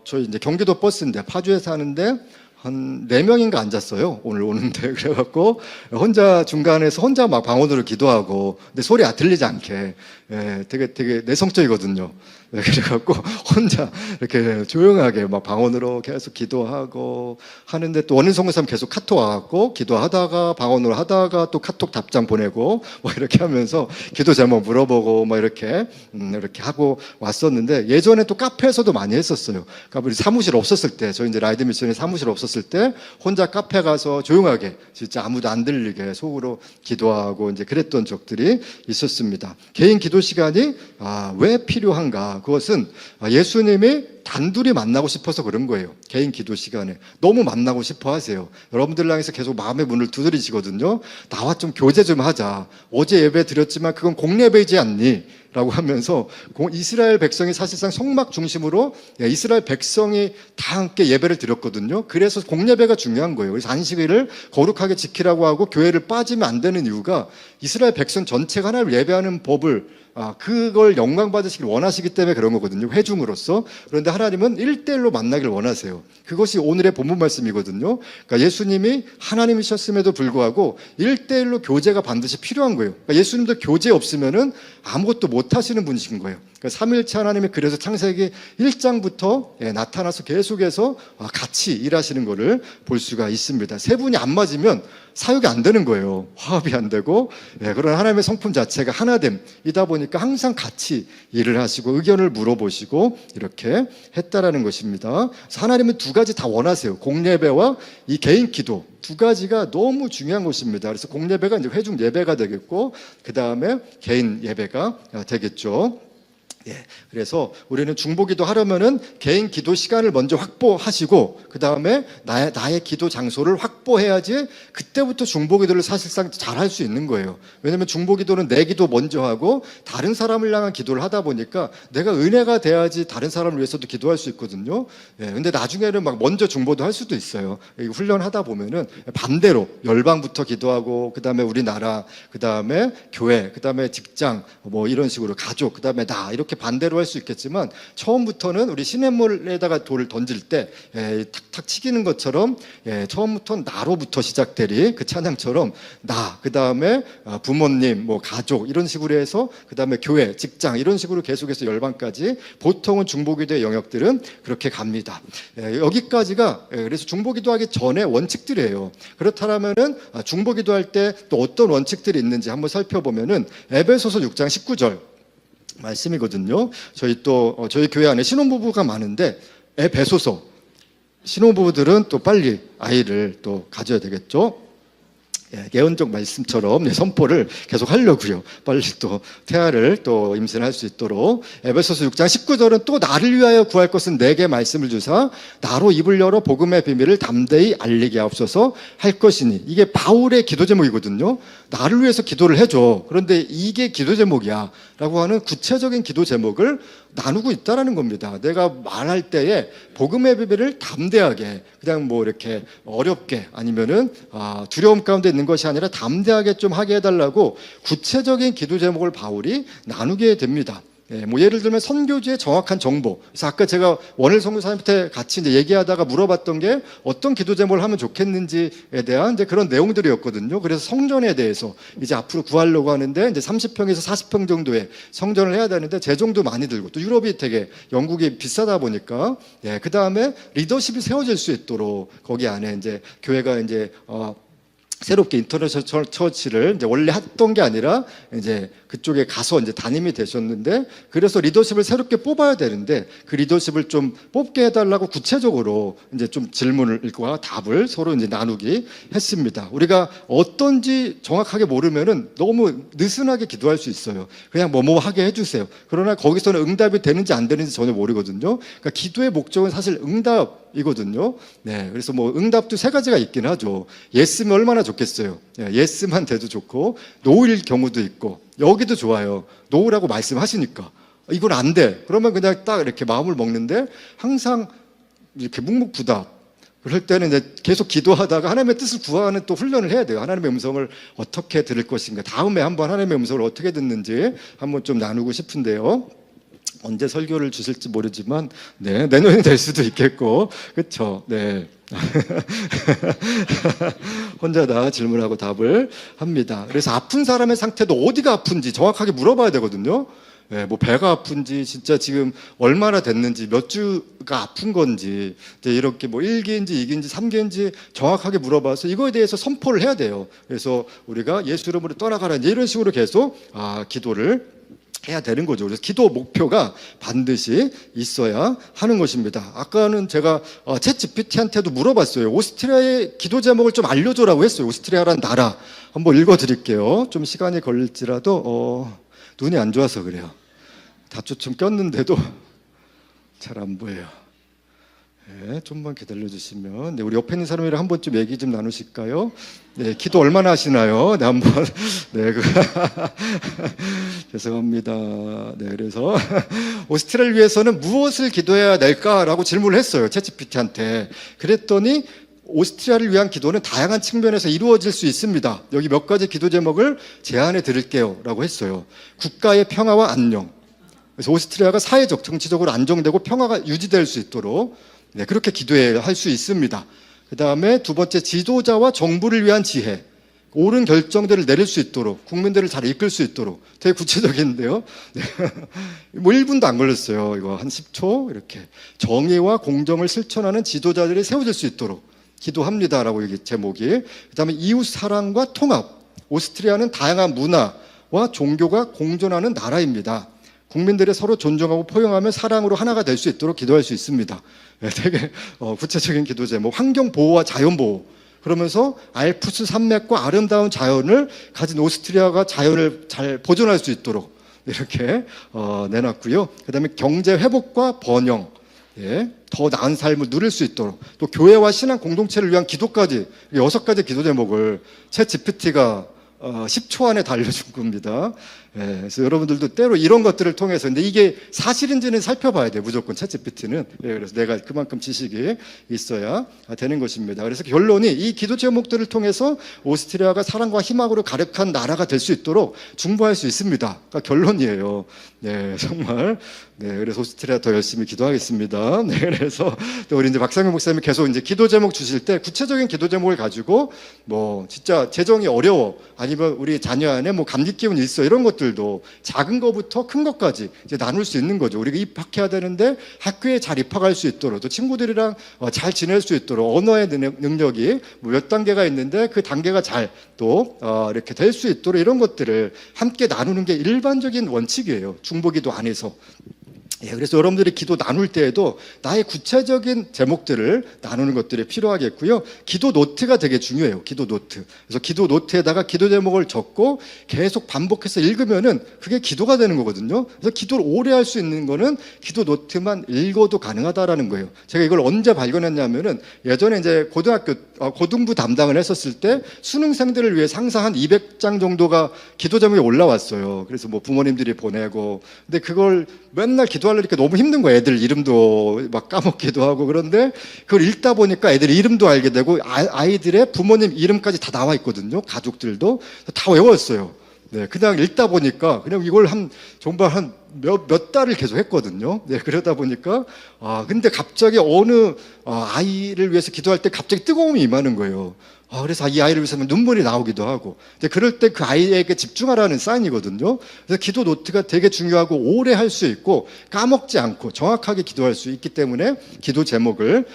저희 이제 경기도 버스인데 파주에 사는데 한 4명인가 앉았어요. 오늘 오는데. 그래갖고 혼자 중간에서 혼자 막 방언으로 기도하고, 근데 소리 들리지 않게. 예, 되게 내성적이거든요. 예, 그래갖고 혼자 이렇게 조용하게 막 방언으로 계속 기도하고 하는데, 또 원인 성교사님 계속 카톡 와갖고 기도하다가 방언으로 하다가 또 카톡 답장 보내고 뭐 이렇게 하면서 기도 제목 물어보고 뭐 이렇게 하고 왔었는데, 예전에 또 카페에서도 많이 했었어요. 그러니까 우리 사무실 없었을 때, 저희 이제 라이드 미션이 사무실 없었을 때 혼자 카페 가서 조용하게 진짜 아무도 안 들리게 속으로 기도하고 이제 그랬던 적들이 있었습니다. 개인 기도 시간이 왜 필요한가? 그것은 예수님이 단둘이 만나고 싶어서 그런 거예요. 개인 기도 시간에 너무 만나고 싶어 하세요. 여러분들 향해서 계속 마음의 문을 두드리시거든요. 나와 좀 교제 좀 하자. 어제 예배 드렸지만 그건 공예배이지 않니? 라고 하면서 이스라엘 백성이 사실상 성막 중심으로 이스라엘 백성이 다 함께 예배를 드렸거든요. 그래서 공예배가 중요한 거예요. 그래서 안식일을 거룩하게 지키라고 하고 교회를 빠지면 안 되는 이유가 이스라엘 백성 전체가 하나님을 예배하는 법을 그걸 영광 받으시길 원하시기 때문에 그런 거거든요. 회중으로서. 그런데 하나님은 1대1로 만나길 원하세요. 그것이 오늘의 본문 말씀이거든요. 그러니까 예수님이 하나님이셨음에도 불구하고 1대1로 교제가 반드시 필요한 거예요. 그러니까 예수님도 교제 없으면은 아무것도 못 하시는 분이신 거예요. 그러니까 삼위일체 하나님이 그래서 창세기 1장부터 나타나서 계속해서 같이 일하시는 것을 볼 수가 있습니다. 세 분이 안 맞으면 사역이 안 되는 거예요. 화합이 안 되고. 그런 하나님의 성품 자체가 하나됨이다 보니까 항상 같이 일을 하시고 의견을 물어보시고 이렇게 했다라는 것입니다. 그래서 하나님은 두 가지 다 원하세요. 공예배와 이 개인 기도. 두 가지가 너무 중요한 것입니다. 그래서 공예배가 이제 회중 예배가 되겠고, 그 다음에 개인 예배가 되겠죠. 그래서 우리는 중보기도 하려면은 개인 기도 시간을 먼저 확보하시고, 그 다음에 나의 기도 장소를 확보해야지 그때부터 중보기도를 사실상 잘 할 수 있는 거예요. 왜냐하면 중보기도는 내 기도 먼저 하고 다른 사람을 향한 기도를 하다 보니까 내가 은혜가 돼야지 다른 사람을 위해서도 기도할 수 있거든요. 근데 나중에는 막 먼저 중보도 할 수도 있어요. 훈련하다 보면은 반대로 열방부터 기도하고, 그 다음에 우리나라, 그 다음에 교회, 그 다음에 직장, 뭐 이런 식으로 가족, 그 다음에 나 이렇게 반대로 할 수 있겠지만, 처음부터는 우리 시냇물에다가 돌을 던질 때 탁탁 치기는 것처럼 처음부터 나로부터 시작되리, 그 찬양처럼 나, 그 다음에 부모님, 뭐 가족 이런 식으로 해서, 그 다음에 교회, 직장 이런 식으로 계속해서 열방까지 보통은 중보기도의 영역들은 그렇게 갑니다. 여기까지가 그래서 중보기도 하기 전에 원칙들이에요. 그렇다면은 중보기도 할 때 또 어떤 원칙들이 있는지 한번 살펴보면은 에베소서 6장 19절 말씀이거든요. 저희 교회 안에 신혼부부가 많은데 에베소서, 신혼부부들은 또 빨리 아이를 또 가져야 되겠죠. 예언적 말씀처럼 선포를 계속 하려고요. 빨리 또 태아를 또 임신할 수 있도록. 에베소서 6장 19절은 또 나를 위하여 구할 것은 내게 말씀을 주사 나로 입을 열어 복음의 비밀을 담대히 알리게 하옵소서 할 것이니. 이게 바울의 기도 제목이거든요. 나를 위해서 기도를 해줘. 그런데 이게 기도 제목이야 라고 하는 구체적인 기도 제목을 나누고 있다라는 겁니다. 내가 말할 때에 복음의 비밀을 담대하게, 그냥 뭐 이렇게 어렵게 아니면은 두려움 가운데 있는 것이 아니라 담대하게 좀 하게 해달라고 구체적인 기도 제목을 바울이 나누게 됩니다. 뭐 예를 들면 선교지의 정확한 정보. 그래서 아까 제가 원일 선교사님한테 같이 이제 얘기하다가 물어봤던 게 어떤 기도 제목을 하면 좋겠는지에 대한 이제 그런 내용들이었거든요. 그래서 성전에 대해서 이제 앞으로 구하려고 하는데 이제 30평에서 40평 정도의 성전을 해야 되는데 재정도 많이 들고, 또 유럽이 되게 영국이 비싸다 보니까 그 다음에 리더십이 세워질 수 있도록 거기 안에 이제 교회가 이제 새롭게 인터내셔널 처치를 이제 원래 했던 게 아니라 이제 그쪽에 가서 이제 담임이 되셨는데, 그래서 리더십을 새롭게 뽑아야 되는데 그 리더십을 좀 뽑게 해달라고 구체적으로 이제 좀 질문과 답을 서로 이제 나누기 했습니다. 우리가 어떤지 정확하게 모르면은 너무 느슨하게 기도할 수 있어요. 그냥 뭐뭐 하게 해주세요. 그러나 거기서는 응답이 되는지 안 되는지 전혀 모르거든요. 그러니까 기도의 목적은 사실 응답이거든요. 그래서 뭐 응답도 세 가지가 있긴 하죠. 예스면 얼마나 좋겠어요. 예스만 돼도 좋고, 노일 경우도 있고, 여기도 좋아요. 노우라고 말씀하시니까 이건 안 돼. 그러면 그냥 딱 이렇게 마음을 먹는데 항상 이렇게 묵묵부답. 그럴 때는 이제 계속 기도하다가 하나님의 뜻을 구하는 또 훈련을 해야 돼요. 하나님의 음성을 어떻게 들을 것인가. 다음에 한번 하나님의 음성을 어떻게 듣는지 한번 좀 나누고 싶은데요. 언제 설교를 주실지 모르지만 네, 내년이 될 수도 있겠고 그렇죠. 네. 혼자 다 질문하고 답을 합니다. 그래서 아픈 사람의 상태도 어디가 아픈지 정확하게 물어봐야 되거든요. 네, 뭐 배가 아픈지 진짜 지금 얼마나 됐는지 몇 주가 아픈 건지 이렇게 뭐 1기인지 2기인지 3기인지 정확하게 물어봐서 이거에 대해서 선포를 해야 돼요. 그래서 우리가 예수 이름으로 떠나가라 이런 식으로 계속 기도를 해야 되는 거죠. 그래서 기도 목표가 반드시 있어야 하는 것입니다. 아까는 제가 챗 GPT한테도 물어봤어요. 오스트리아의 기도 제목을 좀 알려줘라고 했어요. 오스트리아라는 나라 한번 읽어드릴게요. 좀 시간이 걸릴지라도 눈이 안 좋아서 그래요. 다초 좀 꼈는데도 잘 안 보여요. 네, 좀만 기다려주시면. 네, 우리 옆에 있는 사람이랑 한번 좀 얘기 좀 나누실까요? 네, 기도 얼마나 하시나요? 네, 한번. 네, 죄송합니다. 네, 그래서 오스트리아를 위해서는 무엇을 기도해야 될까라고 질문을 했어요. 챗GPT한테. 그랬더니 오스트리아를 위한 기도는 다양한 측면에서 이루어질 수 있습니다. 여기 몇 가지 기도 제목을 제안해 드릴게요. 라고 했어요. 국가의 평화와 안녕. 그래서 오스트리아가 사회적, 정치적으로 안정되고 평화가 유지될 수 있도록 네, 그렇게 기도해야 할 수 있습니다. 그 다음에 두 번째, 지도자와 정부를 위한 지혜. 옳은 결정들을 내릴 수 있도록, 국민들을 잘 이끌 수 있도록. 되게 구체적인데요. 네. 뭐 1분도 안 걸렸어요. 이거 한 10초 이렇게. 정의와 공정을 실천하는 지도자들이 세워질 수 있도록 기도합니다라고 여기 제목이. 그 다음에 이웃 사랑과 통합. 오스트리아는 다양한 문화와 종교가 공존하는 나라입니다. 국민들이 서로 존중하고 포용하며 사랑으로 하나가 될 수 있도록 기도할 수 있습니다. 네, 되게 구체적인 기도 제목. 환경 보호와 자연 보호. 그러면서 알프스 산맥과 아름다운 자연을 가진 오스트리아가 자연을 잘 보존할 수 있도록 이렇게 내놨고요. 그다음에 경제 회복과 번영. 예, 더 나은 삶을 누릴 수 있도록 또 교회와 신앙 공동체를 위한 기도까지 6가지 기도 제목을 챗 GPT가 10초 안에 다 알려준 겁니다. 예, 그래서 여러분들도 때로 이런 것들을 통해서 근데 이게 사실인지는 살펴봐야 돼요. 무조건 챗 GPT는. 예, 그래서 내가 그만큼 지식이 있어야 되는 것입니다. 그래서 결론이 이 기도 제목들을 통해서 오스트리아가 사랑과 희망으로 가득한 나라가 될 수 있도록 중보할 수 있습니다. 그러니까 결론이에요. 네, 정말. 네, 그래서 오스트리아 더 열심히 기도하겠습니다. 네, 그래서 우리 이제 박상현 목사님이 계속 이제 기도 제목 주실 때 구체적인 기도 제목을 가지고 뭐 진짜 재정이 어려워 아니면 우리 자녀 안에 뭐 감기 기운이 있어 이런 것들도 작은 거부터 큰 것까지 이제 나눌 수 있는 거죠. 우리가 입학해야 되는데 학교에 잘 입학할 수 있도록 또 친구들이랑 잘 지낼 수 있도록 언어의 능력이 뭐 몇 단계가 있는데 그 단계가 잘 또 이렇게 될 수 있도록 이런 것들을 함께 나누는 게 일반적인 원칙이에요. 중보기도 안에서. 예, 그래서 여러분들이 기도 나눌 때에도 나의 구체적인 제목들을 나누는 것들이 필요하겠고요. 기도 노트가 되게 중요해요. 기도 노트. 그래서 기도 노트에다가 기도 제목을 적고 계속 반복해서 읽으면은 그게 기도가 되는 거거든요. 그래서 기도를 오래 할 수 있는 거는 기도 노트만 읽어도 가능하다라는 거예요. 제가 이걸 언제 발견했냐면은 예전에 이제 고등학교 고등부 담당을 했었을 때 수능생들을 위해 항상 한 200장 정도가 기도 제목이 올라왔어요. 그래서 뭐 부모님들이 보내고 근데 그걸 맨날 기도하려니까 너무 힘든 거예요. 애들 이름도 막 까먹기도 하고 그런데 그걸 읽다 보니까 애들 이름도 알게 되고 아이들의 부모님 이름까지 다 나와 있거든요. 가족들도 다 외웠어요. 네, 그냥 읽다 보니까 그냥 이걸 정말 한 몇 달을 계속 했거든요. 네, 그러다 보니까 근데 갑자기 어느 아이를 위해서 기도할 때 갑자기 뜨거움이 임하는 거예요. 그래서 이 아이를 위해서는 눈물이 나오기도 하고. 근데 그럴 때 그 아이에게 집중하라는 사인이거든요. 그래서 기도 노트가 되게 중요하고 오래 할 수 있고 까먹지 않고 정확하게 기도할 수 있기 때문에 기도 제목을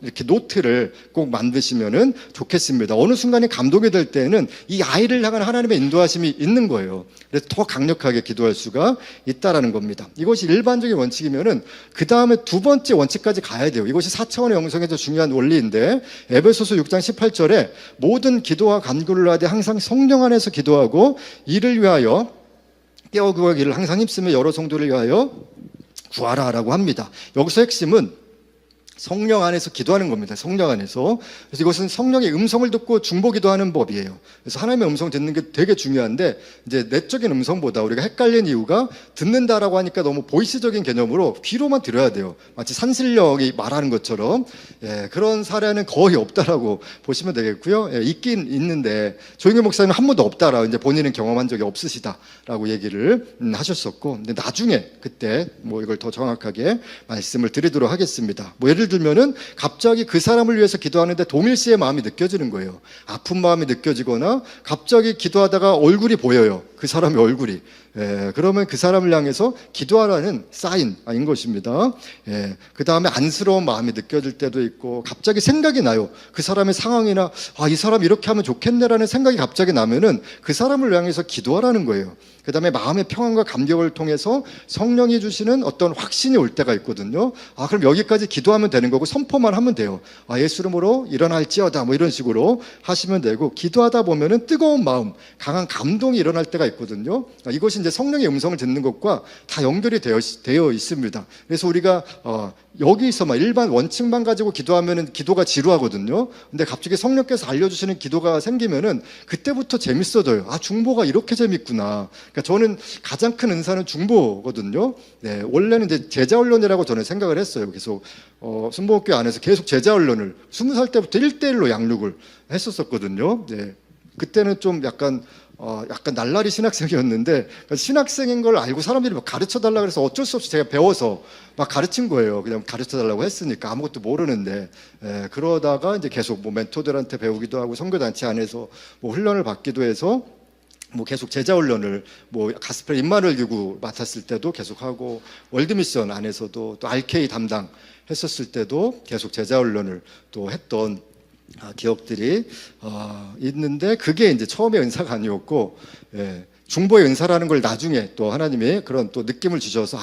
이렇게 노트를 꼭 만드시면은 좋겠습니다. 어느 순간에 감동이 될 때는 이 아이를 향한 하나님의 인도하심이 있는 거예요. 그래서 더 강력하게 기도할 수가 있다라는 겁니다. 이것이 일반적인 원칙이면은 그 다음에 두 번째 원칙까지 가야 돼요. 이것이 4차원의 영성에서 중요한 원리인데 에베소서 6장 18절에 모든 기도와 간구를 하되 항상 성령 안에서 기도하고 이를 위하여 깨어 구하기를 항상 힘쓰며 여러 성도를 위하여 구하라라고 합니다. 여기서 핵심은 성령 안에서 기도하는 겁니다. 성령 안에서. 그래서 이것은 성령의 음성을 듣고 중보기도하는 법이에요. 그래서 하나님의 음성 듣는 게 되게 중요한데, 이제 내적인 음성보다 우리가 헷갈리는 이유가, 듣는다라고 하니까 너무 보이스적인 개념으로 귀로만 들어야 돼요. 마치 산신령이 말하는 것처럼. 그런 사례는 거의 없다라고 보시면 되겠고요. 있긴 있는데 조영규 목사님은 한 번도 없다라 이제 본인은 경험한 적이 없으시다라고 얘기를 하셨었고, 근데 나중에 그때 뭐 이걸 더 정확하게 말씀을 드리도록 하겠습니다. 뭐 예를 들면은 갑자기 그 사람을 위해서 기도하는데 동일시의 마음이 느껴지는 거예요. 아픈 마음이 느껴지거나 갑자기 기도하다가 얼굴이 보여요. 그 사람의 얼굴이. 그러면 그 사람을 향해서 기도하라는 사인인 것입니다. 그 다음에 안쓰러운 마음이 느껴질 때도 있고, 갑자기 생각이 나요. 그 사람의 상황이나 이 사람 이렇게 하면 좋겠네라는 생각이 갑자기 나면은 그 사람을 향해서 기도하라는 거예요. 그 다음에 마음의 평안과 감격을 통해서 성령이 주시는 어떤 확신이 올 때가 있거든요. 그럼 여기까지 기도하면 되는 거고 선포만 하면 돼요. 예수 이름으로 일어날지어다 뭐 이런 식으로 하시면 되고, 기도하다 보면은 뜨거운 마음, 강한 감동이 일어날 때가 있거든요. 이것이 이제 성령의 음성을 듣는 것과 다 연결이 되어 있습니다. 그래서 우리가 여기서 막 일반 원칙만 가지고 기도하면은 기도가 지루하거든요. 근데 갑자기 성령께서 알려주시는 기도가 생기면은 그때부터 재밌어져요. 중보가 이렇게 재밌구나. 그러니까 저는 가장 큰 은사는 중보거든요. 원래는 이제 제자훈련이라고 저는 생각을 했어요. 계속 순복음교회 안에서 계속 제자훈련을 20살 때부터 1대1로 양육을 했었거든요. 그때는 좀 약간 날라리 신학생이었는데, 신학생인 걸 알고 사람들이 막 가르쳐 달라 그래서 어쩔 수 없이 제가 배워서 막 가르친 거예요. 그냥 가르쳐 달라고 했으니까, 아무것도 모르는데. 그러다가 이제 계속 뭐 멘토들한테 배우기도 하고 선교단체 안에서 뭐 훈련을 받기도 해서 뭐 계속 제자훈련을, 뭐 가스펠 임마누엘 기구 맡았을 때도 계속하고, 월드미션 안에서도 또 RK 담당 했었을 때도 계속 제자훈련을 또 했던 기억들이 있는데, 그게 이제 처음에 은사가 아니었고, 중보의 은사라는 걸 나중에 또 하나님이 그런 또 느낌을 주셔서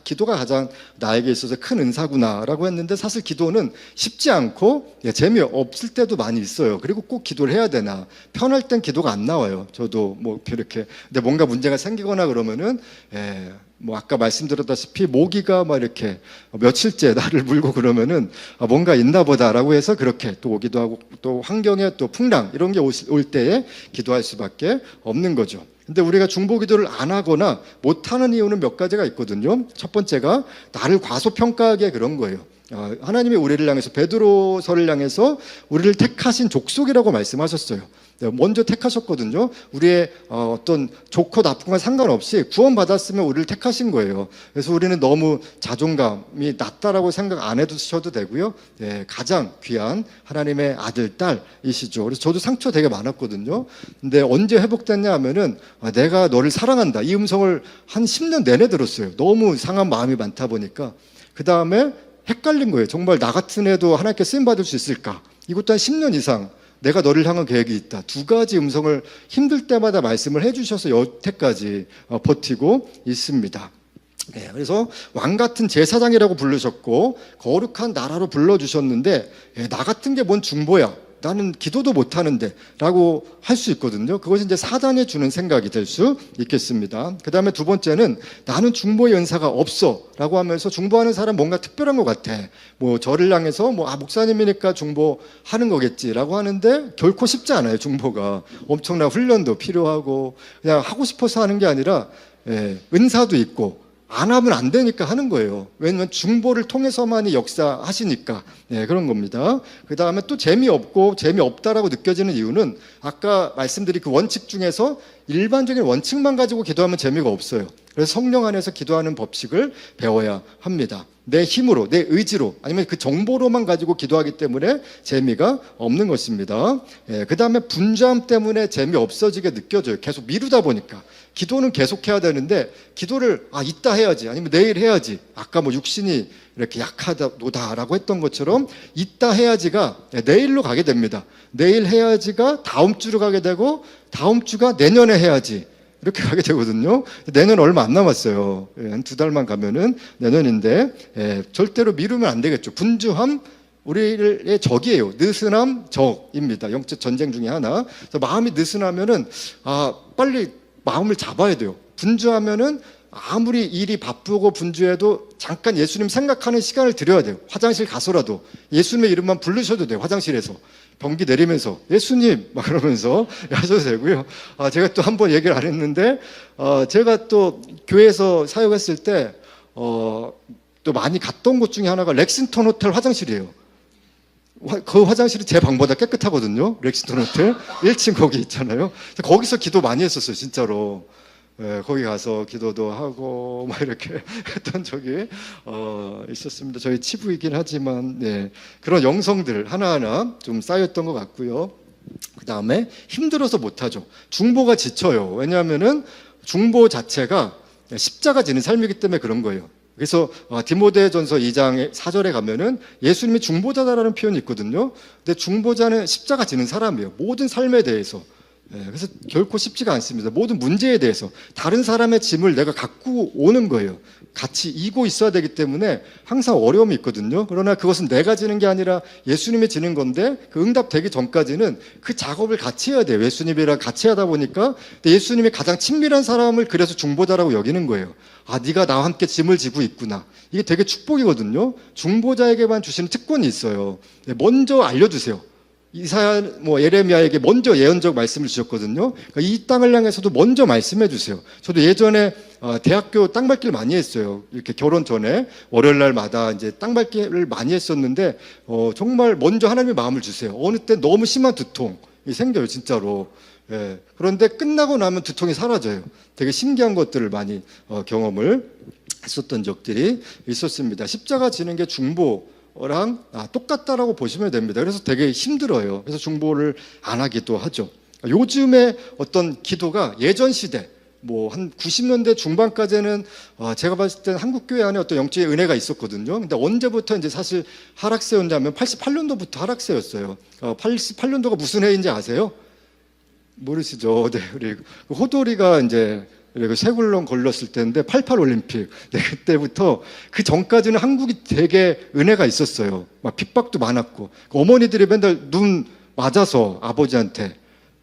기도가 가장 나에게 있어서 큰 은사구나라고 했는데, 사실 기도는 쉽지 않고 재미없을 때도 많이 있어요. 그리고 꼭 기도를 해야 되나, 편할 땐 기도가 안 나와요. 저도 뭐 이렇게, 근데 뭔가 문제가 생기거나 그러면은 뭐 아까 말씀드렸다시피 모기가 막 이렇게 며칠째 나를 물고 그러면은 뭔가 있나 보다라고 해서 그렇게 또 오기도 하고, 또 환경에 또 풍랑 이런 게 올 때에 기도할 수밖에 없는 거죠. 근데 우리가 중보 기도를 안 하거나 못 하는 이유는 몇 가지가 있거든요. 첫 번째가 나를 과소평가하기에 그런 거예요. 하나님이 우리를 향해서, 베드로서를 향해서 우리를 택하신 족속이라고 말씀하셨어요. 먼저 택하셨거든요. 우리의 어떤 좋고 나쁜과 상관없이 구원받았으면 우리를 택하신 거예요. 그래서 우리는 너무 자존감이 낮다라고 생각 안 해두셔도 되고요. 가장 귀한 하나님의 아들, 딸이시죠. 그래서 저도 상처 되게 많았거든요. 근데 언제 회복됐냐 하면은 내가 너를 사랑한다, 이 음성을 한 10년 내내 들었어요. 너무 상한 마음이 많다 보니까. 그 다음에 헷갈린 거예요. 정말 나 같은 애도 하나님께 쓰임받을 수 있을까? 이것도 한 10년 이상 내가 너를 향한 계획이 있다. 두 가지 음성을 힘들 때마다 말씀을 해주셔서 여태까지 버티고 있습니다. 그래서 왕 같은 제사장이라고 부르셨고 거룩한 나라로 불러주셨는데, 나 같은 게 뭔 중보야, 나는 기도도 못하는데 라고 할 수 있거든요. 그것이 이제 사단이 주는 생각이 될 수 있겠습니다. 그 다음에 두 번째는 나는 중보의 은사가 없어 라고 하면서 중보하는 사람 뭔가 특별한 것 같아. 뭐 저를 향해서 목사님이니까 중보하는 거겠지 라고 하는데, 결코 쉽지 않아요. 중보가 엄청난 훈련도 필요하고, 그냥 하고 싶어서 하는 게 아니라 은사도 있고 안 하면 안 되니까 하는 거예요. 왜냐하면 중보를 통해서만이 역사하시니까. 그런 겁니다. 그 다음에 또 재미없다라고 느껴지는 이유는 아까 말씀드린 그 원칙 중에서 일반적인 원칙만 가지고 기도하면 재미가 없어요. 그래서 성령 안에서 기도하는 법칙을 배워야 합니다. 내 힘으로, 내 의지로, 아니면 그 정보로만 가지고 기도하기 때문에 재미가 없는 것입니다. 그 다음에 분주함 때문에 재미없어지게 느껴져요. 계속 미루다 보니까. 기도는 계속 해야 되는데, 기도를 이따 해야지, 아니면 내일 해야지, 아까 뭐 육신이 이렇게 약하다라고 했던 것처럼 이따 해야지가 내일로 가게 됩니다. 내일 해야지가 다음 주로 가게 되고, 다음 주가 내년에 해야지, 이렇게 가게 되거든요. 내년 얼마 안 남았어요. 한 2달만 가면은 내년인데, 절대로 미루면 안 되겠죠. 분주함, 우리의 적이에요. 느슨함, 적입니다. 영적 전쟁 중에 하나. 그래서 마음이 느슨하면은 빨리 마음을 잡아야 돼요. 분주하면은 아무리 일이 바쁘고 분주해도 잠깐 예수님 생각하는 시간을 드려야 돼요. 화장실 가서라도 예수님의 이름만 부르셔도 돼요. 화장실에서 변기 내리면서 예수님 막 그러면서 하셔도 되고요. 제가 또 한 번 얘기를 안 했는데 제가 또 교회에서 사역했을 때 또 많이 갔던 곳 중에 하나가 렉싱턴 호텔 화장실이에요. 그 화장실이 제 방보다 깨끗하거든요. 렉싱턴 호텔 1층 거기 있잖아요. 거기서 기도 많이 했었어요, 진짜로. 거기 가서 기도도 하고 막 이렇게 했던 적이 있었습니다. 저희 치부이긴 하지만 그런 영성들 하나하나 좀 쌓였던 것 같고요. 그 다음에 힘들어서 못하죠. 중보가 지쳐요. 왜냐하면은 중보 자체가 십자가 지는 삶이기 때문에 그런 거예요. 그래서 디모데전서 2장 4절에 가면은 예수님이 중보자다라는 표현이 있거든요. 근데 중보자는 십자가 지는 사람이에요. 모든 삶에 대해서. 그래서 결코 쉽지가 않습니다. 모든 문제에 대해서 다른 사람의 짐을 내가 갖고 오는 거예요. 같이 이고 있어야 되기 때문에 항상 어려움이 있거든요. 그러나 그것은 내가 지는 게 아니라 예수님이 지는 건데 그 응답되기 전까지는 그 작업을 같이 해야 돼요. 예수님이랑 같이 하다 보니까 예수님이 가장 친밀한 사람을 그래서 중보자라고 여기는 거예요. 네가 나와 함께 짐을 지고 있구나. 이게 되게 축복이거든요. 중보자에게만 주시는 특권이 있어요. 먼저 알려주세요. 이사야, 예레미야에게 먼저 예언적 말씀을 주셨거든요. 그러니까 이 땅을 향해서도 먼저 말씀해 주세요. 저도 예전에 대학교 땅밟기를 많이 했어요. 이렇게 결혼 전에 월요일 날마다 이제 땅밟기를 많이 했었는데 정말 먼저 하나님의 마음을 주세요. 어느 때 너무 심한 두통이 생겨요, 진짜로. 그런데 끝나고 나면 두통이 사라져요. 되게 신기한 것들을 많이 경험을 했었던 적들이 있었습니다. 십자가 지는 게 중보랑 똑같다라고 보시면 됩니다. 그래서 되게 힘들어요. 그래서 중보를 안 하기도 하죠. 요즘에 어떤 기도가 예전 시대 한 90년대 중반까지는 제가 봤을 때는 한국교회 안에 어떤 영적인 은혜가 있었거든요. 근데 언제부터 이제 사실 하락세였냐면 88년도부터 하락세였어요. 88년도가 무슨 해인지 아세요? 모르시죠? 네, 우리 호돌이가 이제 쇠굴렁 걸렸을 때인데 88 올림픽. 그때부터 그 전까지는 한국이 되게 은혜가 있었어요. 막 핍박도 많았고 어머니들이 맨날 눈 맞아서 아버지한테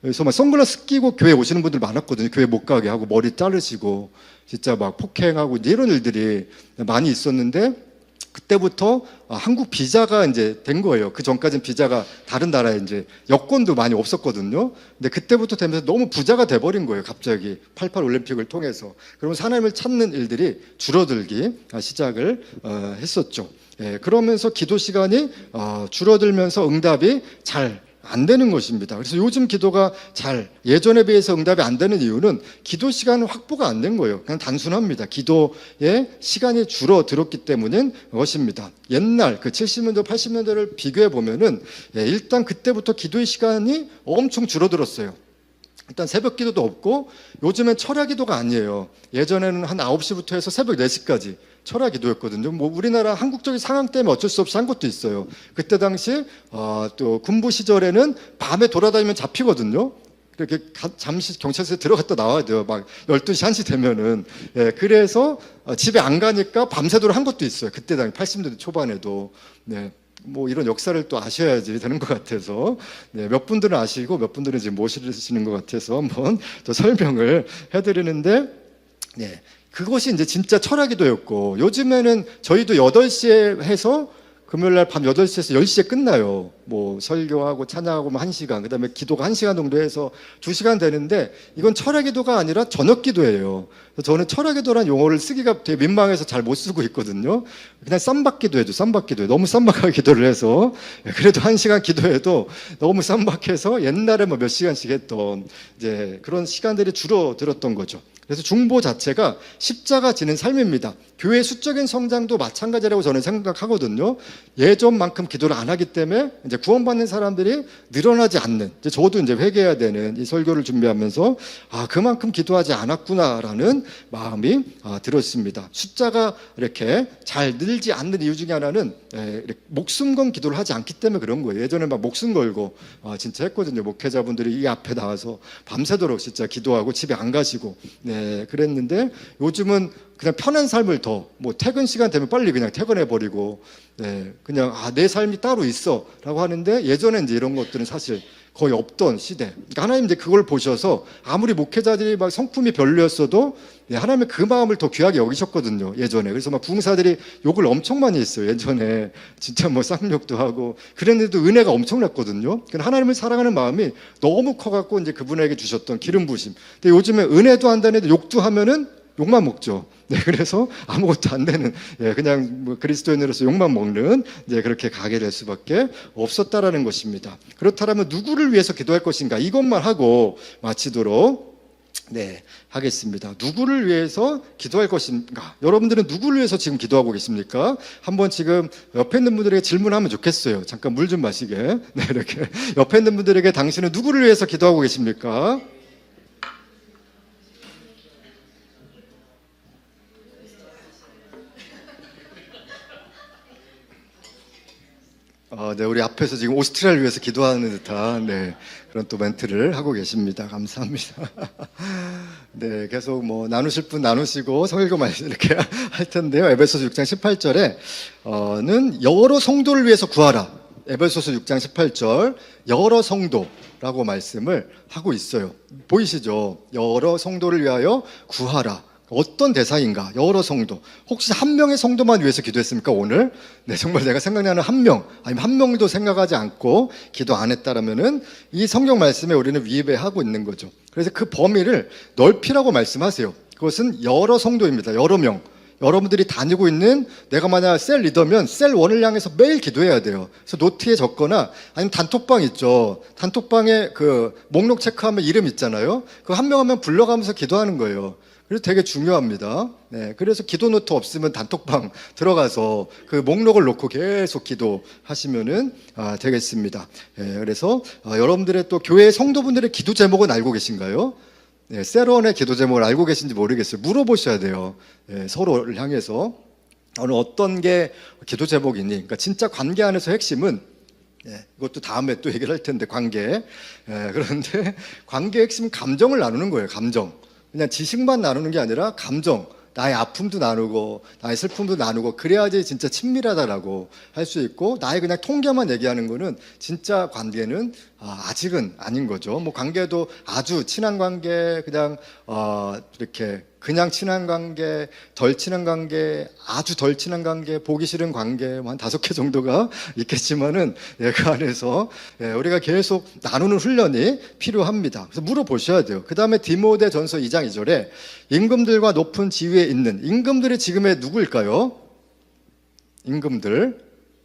그래서 막 선글라스 끼고 교회 오시는 분들 많았거든요. 교회 못 가게 하고 머리 자르시고 진짜 막 폭행하고 이런 일들이 많이 있었는데 그때부터 한국 비자가 이제 된 거예요. 그 전까지는 비자가 다른 나라에 이제 여권도 많이 없었거든요. 근데 그때부터 되면서 너무 부자가 돼버린 거예요. 갑자기 88 올림픽을 통해서. 그러면서 하나님을 찾는 일들이 줄어들기 시작을 했었죠. 그러면서 기도 시간이 줄어들면서 응답이 잘 안 되는 것입니다. 그래서 요즘 기도가 예전에 비해서 응답이 안 되는 이유는 기도 시간 확보가 안 된 거예요. 그냥 단순합니다. 기도의 시간이 줄어들었기 때문인 것입니다. 옛날 그 70년대, 80년대를 비교해 보면은 일단 그때부터 기도의 시간이 엄청 줄어들었어요. 일단 새벽 기도도 없고 요즘엔 철야 기도가 아니에요. 예전에는 한 9시부터 해서 새벽 4시까지 철야 기도였거든요. 우리나라 한국적인 상황 때문에 어쩔 수 없이 한 것도 있어요. 그때 당시 또 군부 시절에는 밤에 돌아다니면 잡히거든요. 이렇게 잠시 경찰서에 들어갔다 나와야 돼요. 막 12시, 1시 되면은. 그래서 집에 안 가니까 밤새도록 한 것도 있어요. 그때 당시 80년대 초반에도. 이런 역사를 또 아셔야지 되는 것 같아서 몇 분들은 아시고 몇 분들은 지금 모르시는 것 같아서 한번 더 설명을 해드리는데 그것이 이제 진짜 철학기도였고 요즘에는 저희도 8시에 해서 금요일날 밤 8시에서 10시에 끝나요. 설교하고 찬양하고 1시간, 그 다음에 기도가 1시간 정도 해서 2시간 되는데 이건 철야기도가 아니라 저녁기도예요. 저는 철야기도라는 용어를 쓰기가 되게 민망해서 잘 못 쓰고 있거든요. 그냥 쌈박기도해도 쌈박기도해. 너무 쌈박하게 기도를 해서 그래도 1시간 기도해도 너무 쌈박해서 옛날에 몇 시간씩 했던 이제 그런 시간들이 줄어들었던 거죠. 그래서 중보 자체가 십자가 지는 삶입니다. 교회 수적인 성장도 마찬가지라고 저는 생각하거든요. 예전만큼 기도를 안 하기 때문에 이제 구원받는 사람들이 늘어나지 않는, 저도 이제 회개해야 되는 이 설교를 준비하면서 그만큼 기도하지 않았구나라는 마음이 들었습니다. 숫자가 이렇게 잘 늘지 않는 이유 중에 하나는 목숨 건 기도를 하지 않기 때문에 그런 거예요. 예전에 막 목숨 걸고 진짜 했거든요. 목회자분들이 이 앞에 나와서 밤새도록 진짜 기도하고 집에 안 가시고 그랬는데 요즘은 그냥 편한 삶을 더 퇴근 시간 되면 빨리 그냥 퇴근해 버리고 그냥 내 삶이 따로 있어라고 하는데 예전에 이제 이런 것들은 사실 거의 없던 시대. 그러니까 하나님 이제 그걸 보셔서 아무리 목회자들이 막 성품이 별로였어도 하나님의 그 마음을 더 귀하게 여기셨거든요, 예전에. 그래서 막 부흥사들이 욕을 엄청 많이 했어요, 예전에. 진짜 뭐 쌍욕도 하고. 그랬는데도 은혜가 엄청났거든요. 하나님을 사랑하는 마음이 너무 커갖고 이제 그분에게 주셨던 기름 부심. 근데 요즘에 은혜도 한다는데 욕도 하면은 욕만 먹죠. 네, 그래서 아무것도 안 되는, 그냥 뭐 그리스도인으로서 욕만 먹는, 그렇게 가게 될 수밖에 없었다라는 것입니다. 그렇다면 누구를 위해서 기도할 것인가? 이것만 하고 마치도록, 하겠습니다. 누구를 위해서 기도할 것인가? 여러분들은 누구를 위해서 지금 기도하고 계십니까? 한번 지금 옆에 있는 분들에게 질문하면 좋겠어요. 잠깐 물 좀 마시게. 이렇게. 옆에 있는 분들에게 당신은 누구를 위해서 기도하고 계십니까? 우리 앞에서 지금 오스트리아를 위해서 기도하는 듯한 그런 또 멘트를 하고 계십니다. 감사합니다. 계속 뭐 나누실 분 나누시고 성일교 말씀 이렇게 할 텐데요. 에베소서 6장 18절에는 여러 성도를 위해서 구하라. 에베소서 6장 18절 여러 성도라고 말씀을 하고 있어요. 보이시죠? 여러 성도를 위하여 구하라. 어떤 대상인가? 여러 성도. 혹시 한 명의 성도만 위해서 기도했습니까, 오늘? 정말 내가 생각나는 한 명, 아니면 한 명도 생각하지 않고 기도 안 했다라면은 이 성경 말씀에 우리는 위배하고 있는 거죠. 그래서 그 범위를 넓히라고 말씀하세요. 그것은 여러 성도입니다. 여러 명. 여러분들이 다니고 있는, 내가 만약 셀 리더면 셀 1을 향해서 매일 기도해야 돼요. 그래서 노트에 적거나, 아니면 단톡방 있죠. 단톡방에 그 목록 체크하면 이름 있잖아요. 그 한 명 한 명 불러가면서 기도하는 거예요. 그래서 되게 중요합니다. 그래서 기도 노트 없으면 단톡방 들어가서 그 목록을 놓고 계속 기도하시면은 되겠습니다. 그래서 여러분들의 또 교회 성도분들의 기도 제목은 알고 계신가요? 셀원의 기도 제목을 알고 계신지 모르겠어요. 물어보셔야 돼요. 서로를 향해서 오늘 어떤 게 기도 제목이니? 그러니까 진짜 관계 안에서 핵심은 이것도 다음에 또 얘기를 할 텐데 관계. 그런데 관계의 핵심은 감정을 나누는 거예요. 감정. 그냥 지식만 나누는 게 아니라 감정, 나의 아픔도 나누고 나의 슬픔도 나누고 그래야지 진짜 친밀하다라고 할 수 있고, 나의 그냥 통계만 얘기하는 거는 진짜 관계는 아직은 아닌 거죠. 뭐 관계도 아주 친한 관계, 그냥 이렇게 그냥 친한 관계, 덜 친한 관계, 아주 덜 친한 관계, 보기 싫은 관계 한 5개 정도가 있겠지만은 그 안에서 우리가 계속 나누는 훈련이 필요합니다. 그래서 물어보셔야 돼요. 그 다음에 디모데전서 2장 2절에 임금들과 높은 지위에 있는, 임금들이 지금의 누구일까요? 임금들,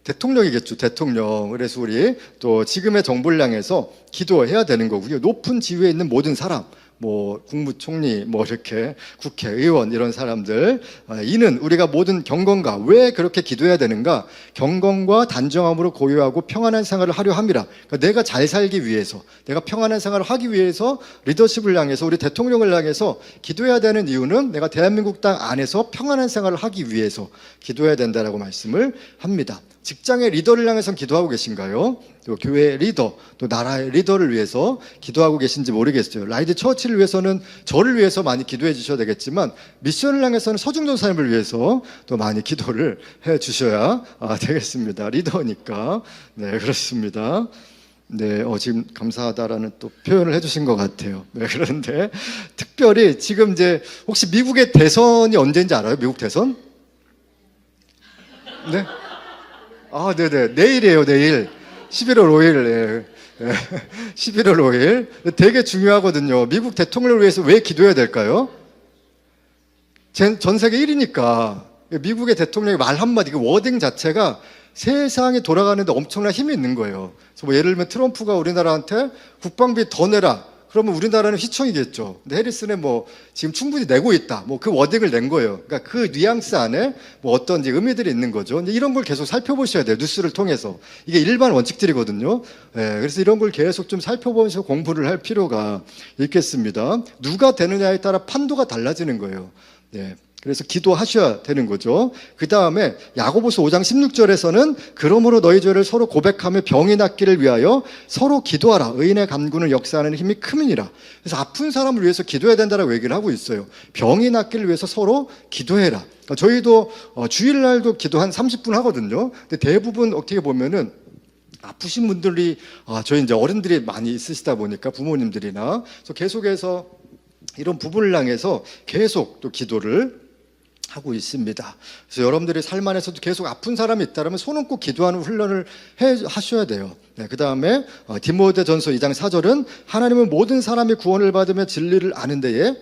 대통령이겠죠. 대통령. 그래서 우리 또 지금의 정부를 향해서 기도해야 되는 거고요. 높은 지위에 있는 모든 사람, 뭐 국무총리, 뭐 이렇게 국회의원 이런 사람들, 이는 우리가 모든 경건과, 왜 그렇게 기도해야 되는가? 경건과 단정함으로 고요하고 평안한 생활을 하려 함이라. 그러니까 내가 잘 살기 위해서, 내가 평안한 생활을 하기 위해서 리더십을 향해서, 우리 대통령을 향해서 기도해야 되는 이유는 내가 대한민국 땅 안에서 평안한 생활을 하기 위해서 기도해야 된다라고 말씀을 합니다. 직장의 리더를 향해서 기도하고 계신가요? 또 교회 리더, 또 나라의 리더를 위해서 기도하고 계신지 모르겠어요. 라이드 처치를 위해서는 저를 위해서 많이 기도해 주셔야 되겠지만, 미션을 향해서는 서중전 사님을 위해서 또 많이 기도를 해 주셔야 되겠습니다. 리더니까. 그렇습니다. 지금 감사하다라는 또 표현을 해주신 것 같아요. 그런데 특별히 지금 이제 혹시 미국의 대선이 언제인지 알아요? 미국 대선? 네? 네네. 내일이에요, 내일. 11월 5일. 11월 5일. 되게 중요하거든요. 미국 대통령을 위해서 왜 기도해야 될까요? 전 세계 1위니까. 미국의 대통령의 말 한마디, 그 워딩 자체가 세상이 돌아가는데 엄청난 힘이 있는 거예요. 그래서 뭐 예를 들면 트럼프가 우리나라한테 국방비 더 내라. 그러면 우리나라는 휘청이겠죠. 근데 해리스는 뭐 지금 충분히 내고 있다. 뭐 그 워딩을 낸 거예요. 그러니까 그 뉘앙스 안에 뭐 어떤 의미들이 있는 거죠. 근데 이런 걸 계속 살펴보셔야 돼요. 뉴스를 통해서. 이게 일반 원칙들이거든요. 그래서 이런 걸 계속 좀 살펴보면서 공부를 할 필요가 있겠습니다. 누가 되느냐에 따라 판도가 달라지는 거예요. 그래서 기도하셔야 되는 거죠. 그 다음에 야고보서 5장 16절에서는 그러므로 너희 죄를 서로 고백하며 병이 낫기를 위하여 서로 기도하라. 의인의 간구는 역사하는 힘이 큼이니라. 그래서 아픈 사람을 위해서 기도해야 된다라고 얘기를 하고 있어요. 병이 낫기를 위해서 서로 기도해라. 그러니까 저희도 주일날도 기도 한 30분 하거든요. 근데 대부분 어떻게 보면은 아프신 분들이 저희 이제 어른들이 많이 있으시다 보니까 부모님들이나 그래서 계속해서 이런 부분을 향해서 계속 또 기도를 하고 있습니다. 그래서 여러분들이 삶 안에서도 계속 아픈 사람이 있다면 손은 꼭 기도하는 훈련을 하셔야 돼요. 네, 그 다음에 디모데전서 2장 4절은 하나님은 모든 사람이 구원을 받으며 진리를 아는 데에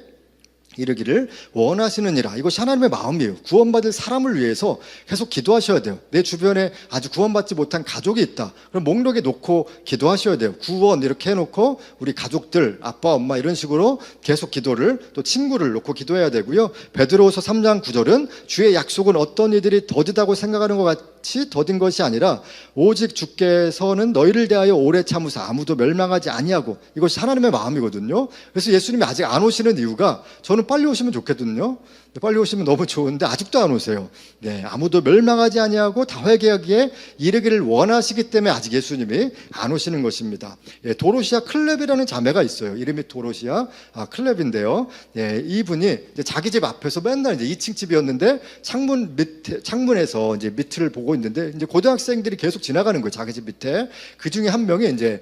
이르기를 원하시느니라. 이것이 하나님의 마음이에요. 구원받을 사람을 위해서 계속 기도하셔야 돼요. 내 주변에 아직 구원받지 못한 가족이 있다. 그럼 목록에 놓고 기도하셔야 돼요. 구원 이렇게 해놓고 우리 가족들, 아빠, 엄마 이런 식으로 계속 기도를, 또 친구를 놓고 기도해야 되고요. 베드로후서 3장 9절은 주의 약속은 어떤 이들이 더디다고 생각하는 것 같이 더딘 것이 아니라 오직 주께서는 너희를 대하여 오래 참으사 아무도 멸망하지 아니하고, 이것이 하나님의 마음이거든요. 그래서 예수님이 아직 안 오시는 이유가, 저는 빨리 오시면 좋겠거든요. 빨리 오시면 너무 좋은데 아직도 안 오세요. 네, 아무도 멸망하지 아니하고 다 회개하기에 이르기를 원하시기 때문에 아직 예수님이 안 오시는 것입니다. 예, 도로시아 클렙이라는 자매가 있어요. 이름이 도로시아 클렙인데요. 예, 이분이 이제 자기 집 앞에서 맨날 이제 2층 집이었는데 창문에서 이제 밑을 보고 있는데 이제 고등학생들이 계속 지나가는 거예요. 자기 집 밑에. 그 중에 한 명이 이제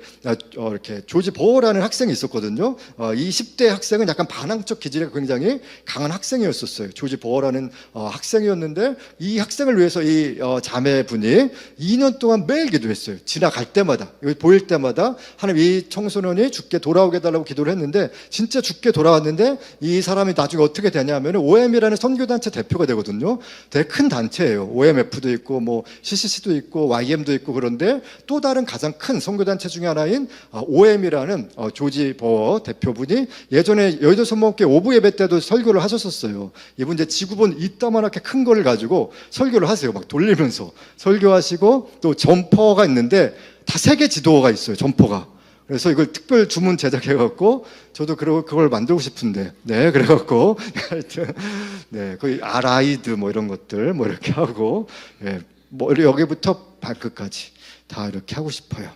이렇게 조지 버라는 학생이 있었거든요. 이 10대 학생은 약간 반항적 기질이 굉장히 강한 학생이었었어요. 조지 버라는 학생이었는데, 이 학생을 위해서 이 자매분이 2년 동안 매일 기도했어요. 지나갈 때마다, 보일 때마다 하나님 이 청소년이 죽게 돌아오게 해달라고 기도를 했는데, 진짜 죽게 돌아왔는데 이 사람이 나중에 어떻게 되냐면 OM이라는 선교단체 대표가 되거든요. 되게 큰 단체예요. OMF도 있고 뭐 CCC도 있고 YM도 있고. 그런데 또 다른 가장 큰 선교단체 중에 하나인 OM이라는 조지 버 대표분이 예전에 여의도 선목교회 오부 예배 때도 설교를 하셨었어요. 이분 이제 지구본 이따만하게 큰 거를 가지고 설교를 하세요. 막 돌리면서 설교하시고, 또 점퍼가 있는데 다 세계 지도가 있어요. 점퍼가. 그래서 이걸 특별 주문 제작해갖고 저도 그걸 만들고 싶은데, 네, 그래갖고 하여튼 네, 거의 아라이드 뭐 이런 것들 뭐 이렇게 하고, 예, 뭐 여기부터 발끝까지 다 이렇게 하고 싶어요.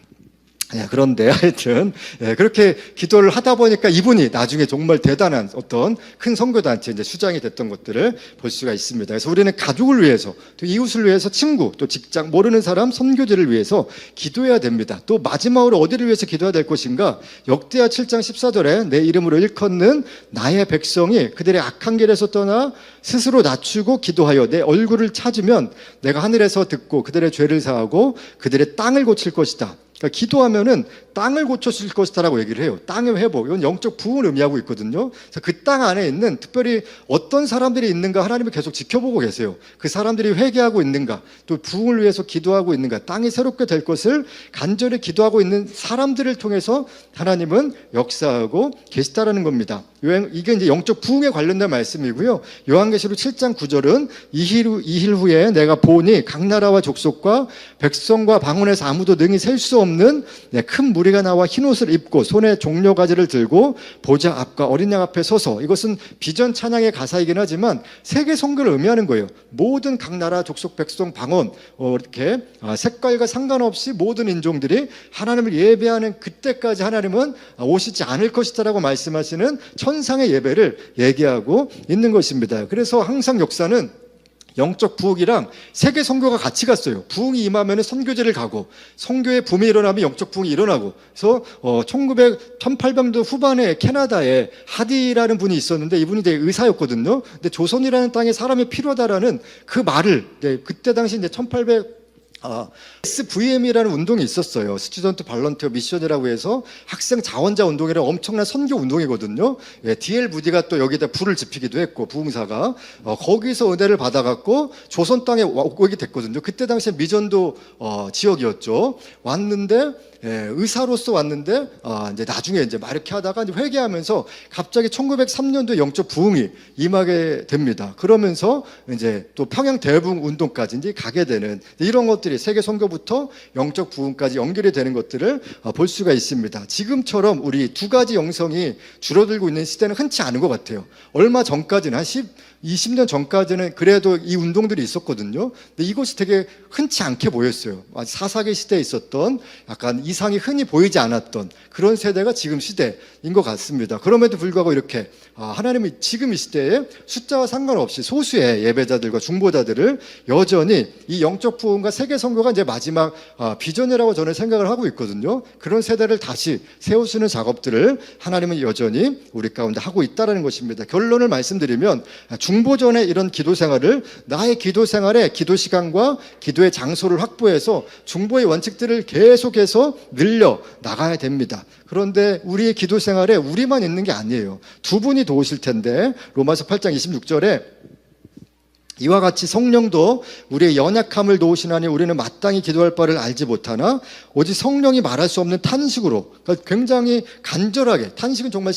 예, 그런데 하여튼 그렇게 기도를 하다 보니까 이분이 나중에 정말 대단한 어떤 큰 선교단체 이제 수장이 됐던 것들을 볼 수가 있습니다. 그래서 우리는 가족을 위해서, 또 이웃을 위해서, 친구, 또 직장, 모르는 사람, 선교지를 위해서 기도해야 됩니다. 또 마지막으로 어디를 위해서 기도해야 될 것인가? 역대하 7장 14절에 내 이름으로 일컫는 나의 백성이 그들의 악한 길에서 떠나 스스로 낮추고 기도하여 내 얼굴을 찾으면 내가 하늘에서 듣고 그들의 죄를 사하고 그들의 땅을 고칠 것이다. 그러니까 기도하면은 땅을 고쳐줄 것이다라고 얘기를 해요. 땅의 회복, 이건 영적 부흥을 의미하고 있거든요. 그래서 그 땅 안에 있는 특별히 어떤 사람들이 있는가 하나님이 계속 지켜보고 계세요. 그 사람들이 회개하고 있는가, 또 부흥을 위해서 기도하고 있는가, 땅이 새롭게 될 것을 간절히 기도하고 있는 사람들을 통해서 하나님은 역사하고 계시다라는 겁니다. 이게 이제 영적 부흥에 관련된 말씀이고요. 요한계시록 7장 9절은 이힐 후에 내가 보니 각 나라와 족속과 백성과 방언에서 아무도 능히 셀 수 없는 큰 무리가 나와 흰옷을 입고 손에 종려가지를 들고 보좌 앞과 어린 양 앞에 서서, 이것은 비전 찬양의 가사이긴 하지만 세계 선교를 의미하는 거예요. 모든 각 나라 족속 백성 방언 이렇게 색깔과 상관없이 모든 인종들이 하나님을 예배하는 그때까지 하나님은 오시지 않을 것이다라고 말씀하시는 천상의 예배를 얘기하고 있는 것입니다. 그래서 항상 역사는 영적 부흥이랑 세계 선교가 같이 갔어요. 부흥이 임하면 선교제를 가고, 선교의 붐이 일어나면 영적 부흥이 일어나고. 그래서 1800년도 후반에 캐나다에 하디라는 분이 있었는데, 이분이 되게 의사였거든요. 근데 조선이라는 땅에 사람이 필요하다라는 그 말을, 그때 당시 이제 1800 SVM이라는 운동이 있었어요. 스튜던트 발런티어 미션이라고 해서 학생 자원자 운동이라 엄청난 선교 운동이거든요. DL부디가 또 여기다 불을 지피기도 했고, 부흥사가 거기서 은혜를 받아갖고 조선 땅에 오게 됐거든요. 그때 당시에 미전도 지역이었죠. 왔는데 의사로서 왔는데 이제 나중에 이제 막 이렇게 하다가 이제 회개하면서 갑자기 1903년도에 영적 부흥이 임하게 됩니다. 그러면서 이제 또 평양 대부흥 운동까지 이제 가게 되는, 이런 것들이 세계 선교부터 영적 부흥까지 연결이 되는 것들을 볼 수가 있습니다. 지금처럼 우리 두 가지 영성이 줄어들고 있는 시대는 흔치 않은 것 같아요. 얼마 전까지는 한 20년 전까지는 그래도 이 운동들이 있었거든요. 근데 이것이 되게 흔치 않게 보였어요. 사사기 시대에 있었던 약간 이상이 흔히 보이지 않았던 그런 세대가 지금 시대인 것 같습니다. 그럼에도 불구하고 이렇게 하나님이 지금 이 시대에 숫자와 상관없이 소수의 예배자들과 중보자들을 여전히 이 영적 부흥과 세계 선교가 이제 마지막 비전이라고 저는 생각을 하고 있거든요. 그런 세대를 다시 세우시는 작업들을 하나님은 여전히 우리 가운데 하고 있다는 것입니다. 결론을 말씀드리면 중보전의 이런 기도 생활을 나의 기도 생활에 기도 시간과 기도의 장소를 확보해서 중보의 원칙들을 계속해서 늘려 나가야 됩니다. 그런데 우리의 기도 생활에 우리만 있는 게 아니에요. 두 분이 도우실 텐데 로마서 8장 26절에 이와 같이 성령도 우리의 연약함을 도우시나니 우리는 마땅히 기도할 바를 알지 못하나 오직 성령이 말할 수 없는 탄식으로, 그러니까 굉장히 간절하게, 탄식은 정말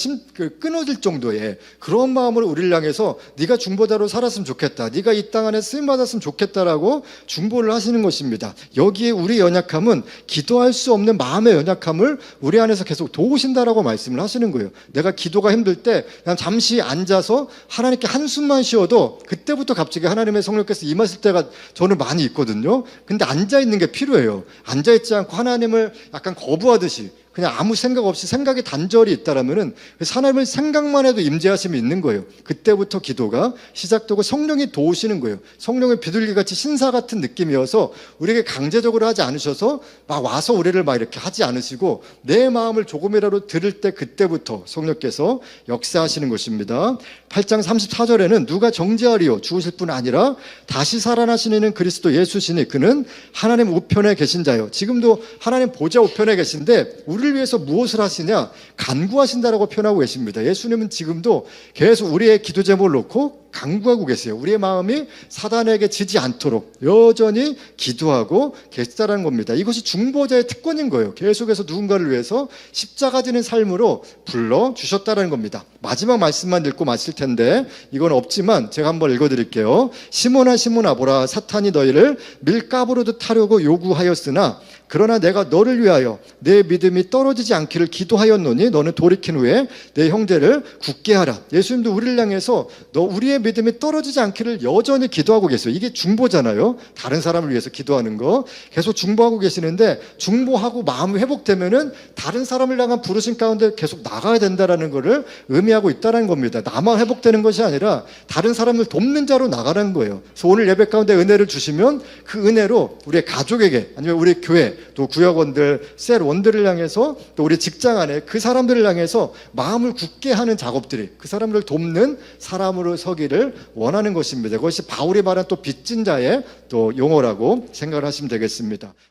끊어질 정도의 그런 마음으로 우리를 향해서 네가 중보자로 살았으면 좋겠다, 네가 이 땅 안에 쓰임받았으면 좋겠다라고 중보를 하시는 것입니다. 여기에 우리 연약함은 기도할 수 없는 마음의 연약함을 우리 안에서 계속 도우신다라고 말씀을 하시는 거예요. 내가 기도가 힘들 때 그냥 잠시 앉아서 하나님께 한숨만 쉬어도 그때부터 갑자기 하나님의 성령께서 임하실 때가 저는 많이 있거든요. 근데 앉아있는 게 필요해요. 앉아있지 않고 하나님을 약간 거부하듯이 그냥 아무 생각 없이 생각이 단절이 있다라면은 하나님을 생각만 해도 임재하심이 있는 거예요. 그때부터 기도가 시작되고 성령이 도우시는 거예요. 성령의 비둘기같이 신사 같은 느낌이어서 우리에게 강제적으로 하지 않으셔서 막 와서 우리를 막 이렇게 하지 않으시고 내 마음을 조금이라도 들을 때 그때부터 성령께서 역사하시는 것입니다. 8장 34절에는 누가 정죄하리요 죽으실 뿐 아니라 다시 살아나신 이는 그리스도 예수시니 그는 하나님 우편에 계신 자요. 지금도 하나님 보좌 우편에 계신데 우리를 위해서 무엇을 하시냐? 간구하신다라고 표현하고 계십니다. 예수님은 지금도 계속 우리의 기도 제목을 놓고 간구하고 계세요. 우리의 마음이 사단에게 지지 않도록 여전히 기도하고 계시다는 겁니다. 이것이 중보자의 특권인 거예요. 계속해서 누군가를 위해서 십자가 지는 삶으로 불러주셨다는 겁니다. 마지막 말씀만 읽고 마칠 텐데 이건 없지만 제가 한번 읽어드릴게요. 시몬아 시몬아 보라 사탄이 너희를 밀가부르듯 하려고 요구하였으나 그러나 내가 너를 위하여 내 믿음이 떨어지지 않기를 기도하였노니 너는 돌이킨 후에 내 형제를 굳게 하라. 예수님도 우리를 향해서 우리의 믿음이 떨어지지 않기를 여전히 기도하고 계세요. 이게 중보잖아요. 다른 사람을 위해서 기도하는 거 계속 중보하고 계시는데 중보하고 마음이 회복되면은 다른 사람을 향한 부르심 가운데 계속 나가야 된다라는 것을 의미하고 있다는 겁니다. 나만 회복되는 것이 아니라 다른 사람을 돕는 자로 나가는 거예요. 그래서 오늘 예배 가운데 은혜를 주시면 그 은혜로 우리의 가족에게 아니면 우리 교회 또 구역원들, 셀원들을 향해서 또 우리 직장 안에 그 사람들을 향해서 마음을 굳게 하는 작업들이 그 사람들을 돕는 사람으로 서기를 원하는 것입니다. 그것이 바울이 말한 또 빚진 자의 또 용어라고 생각을 하시면 되겠습니다.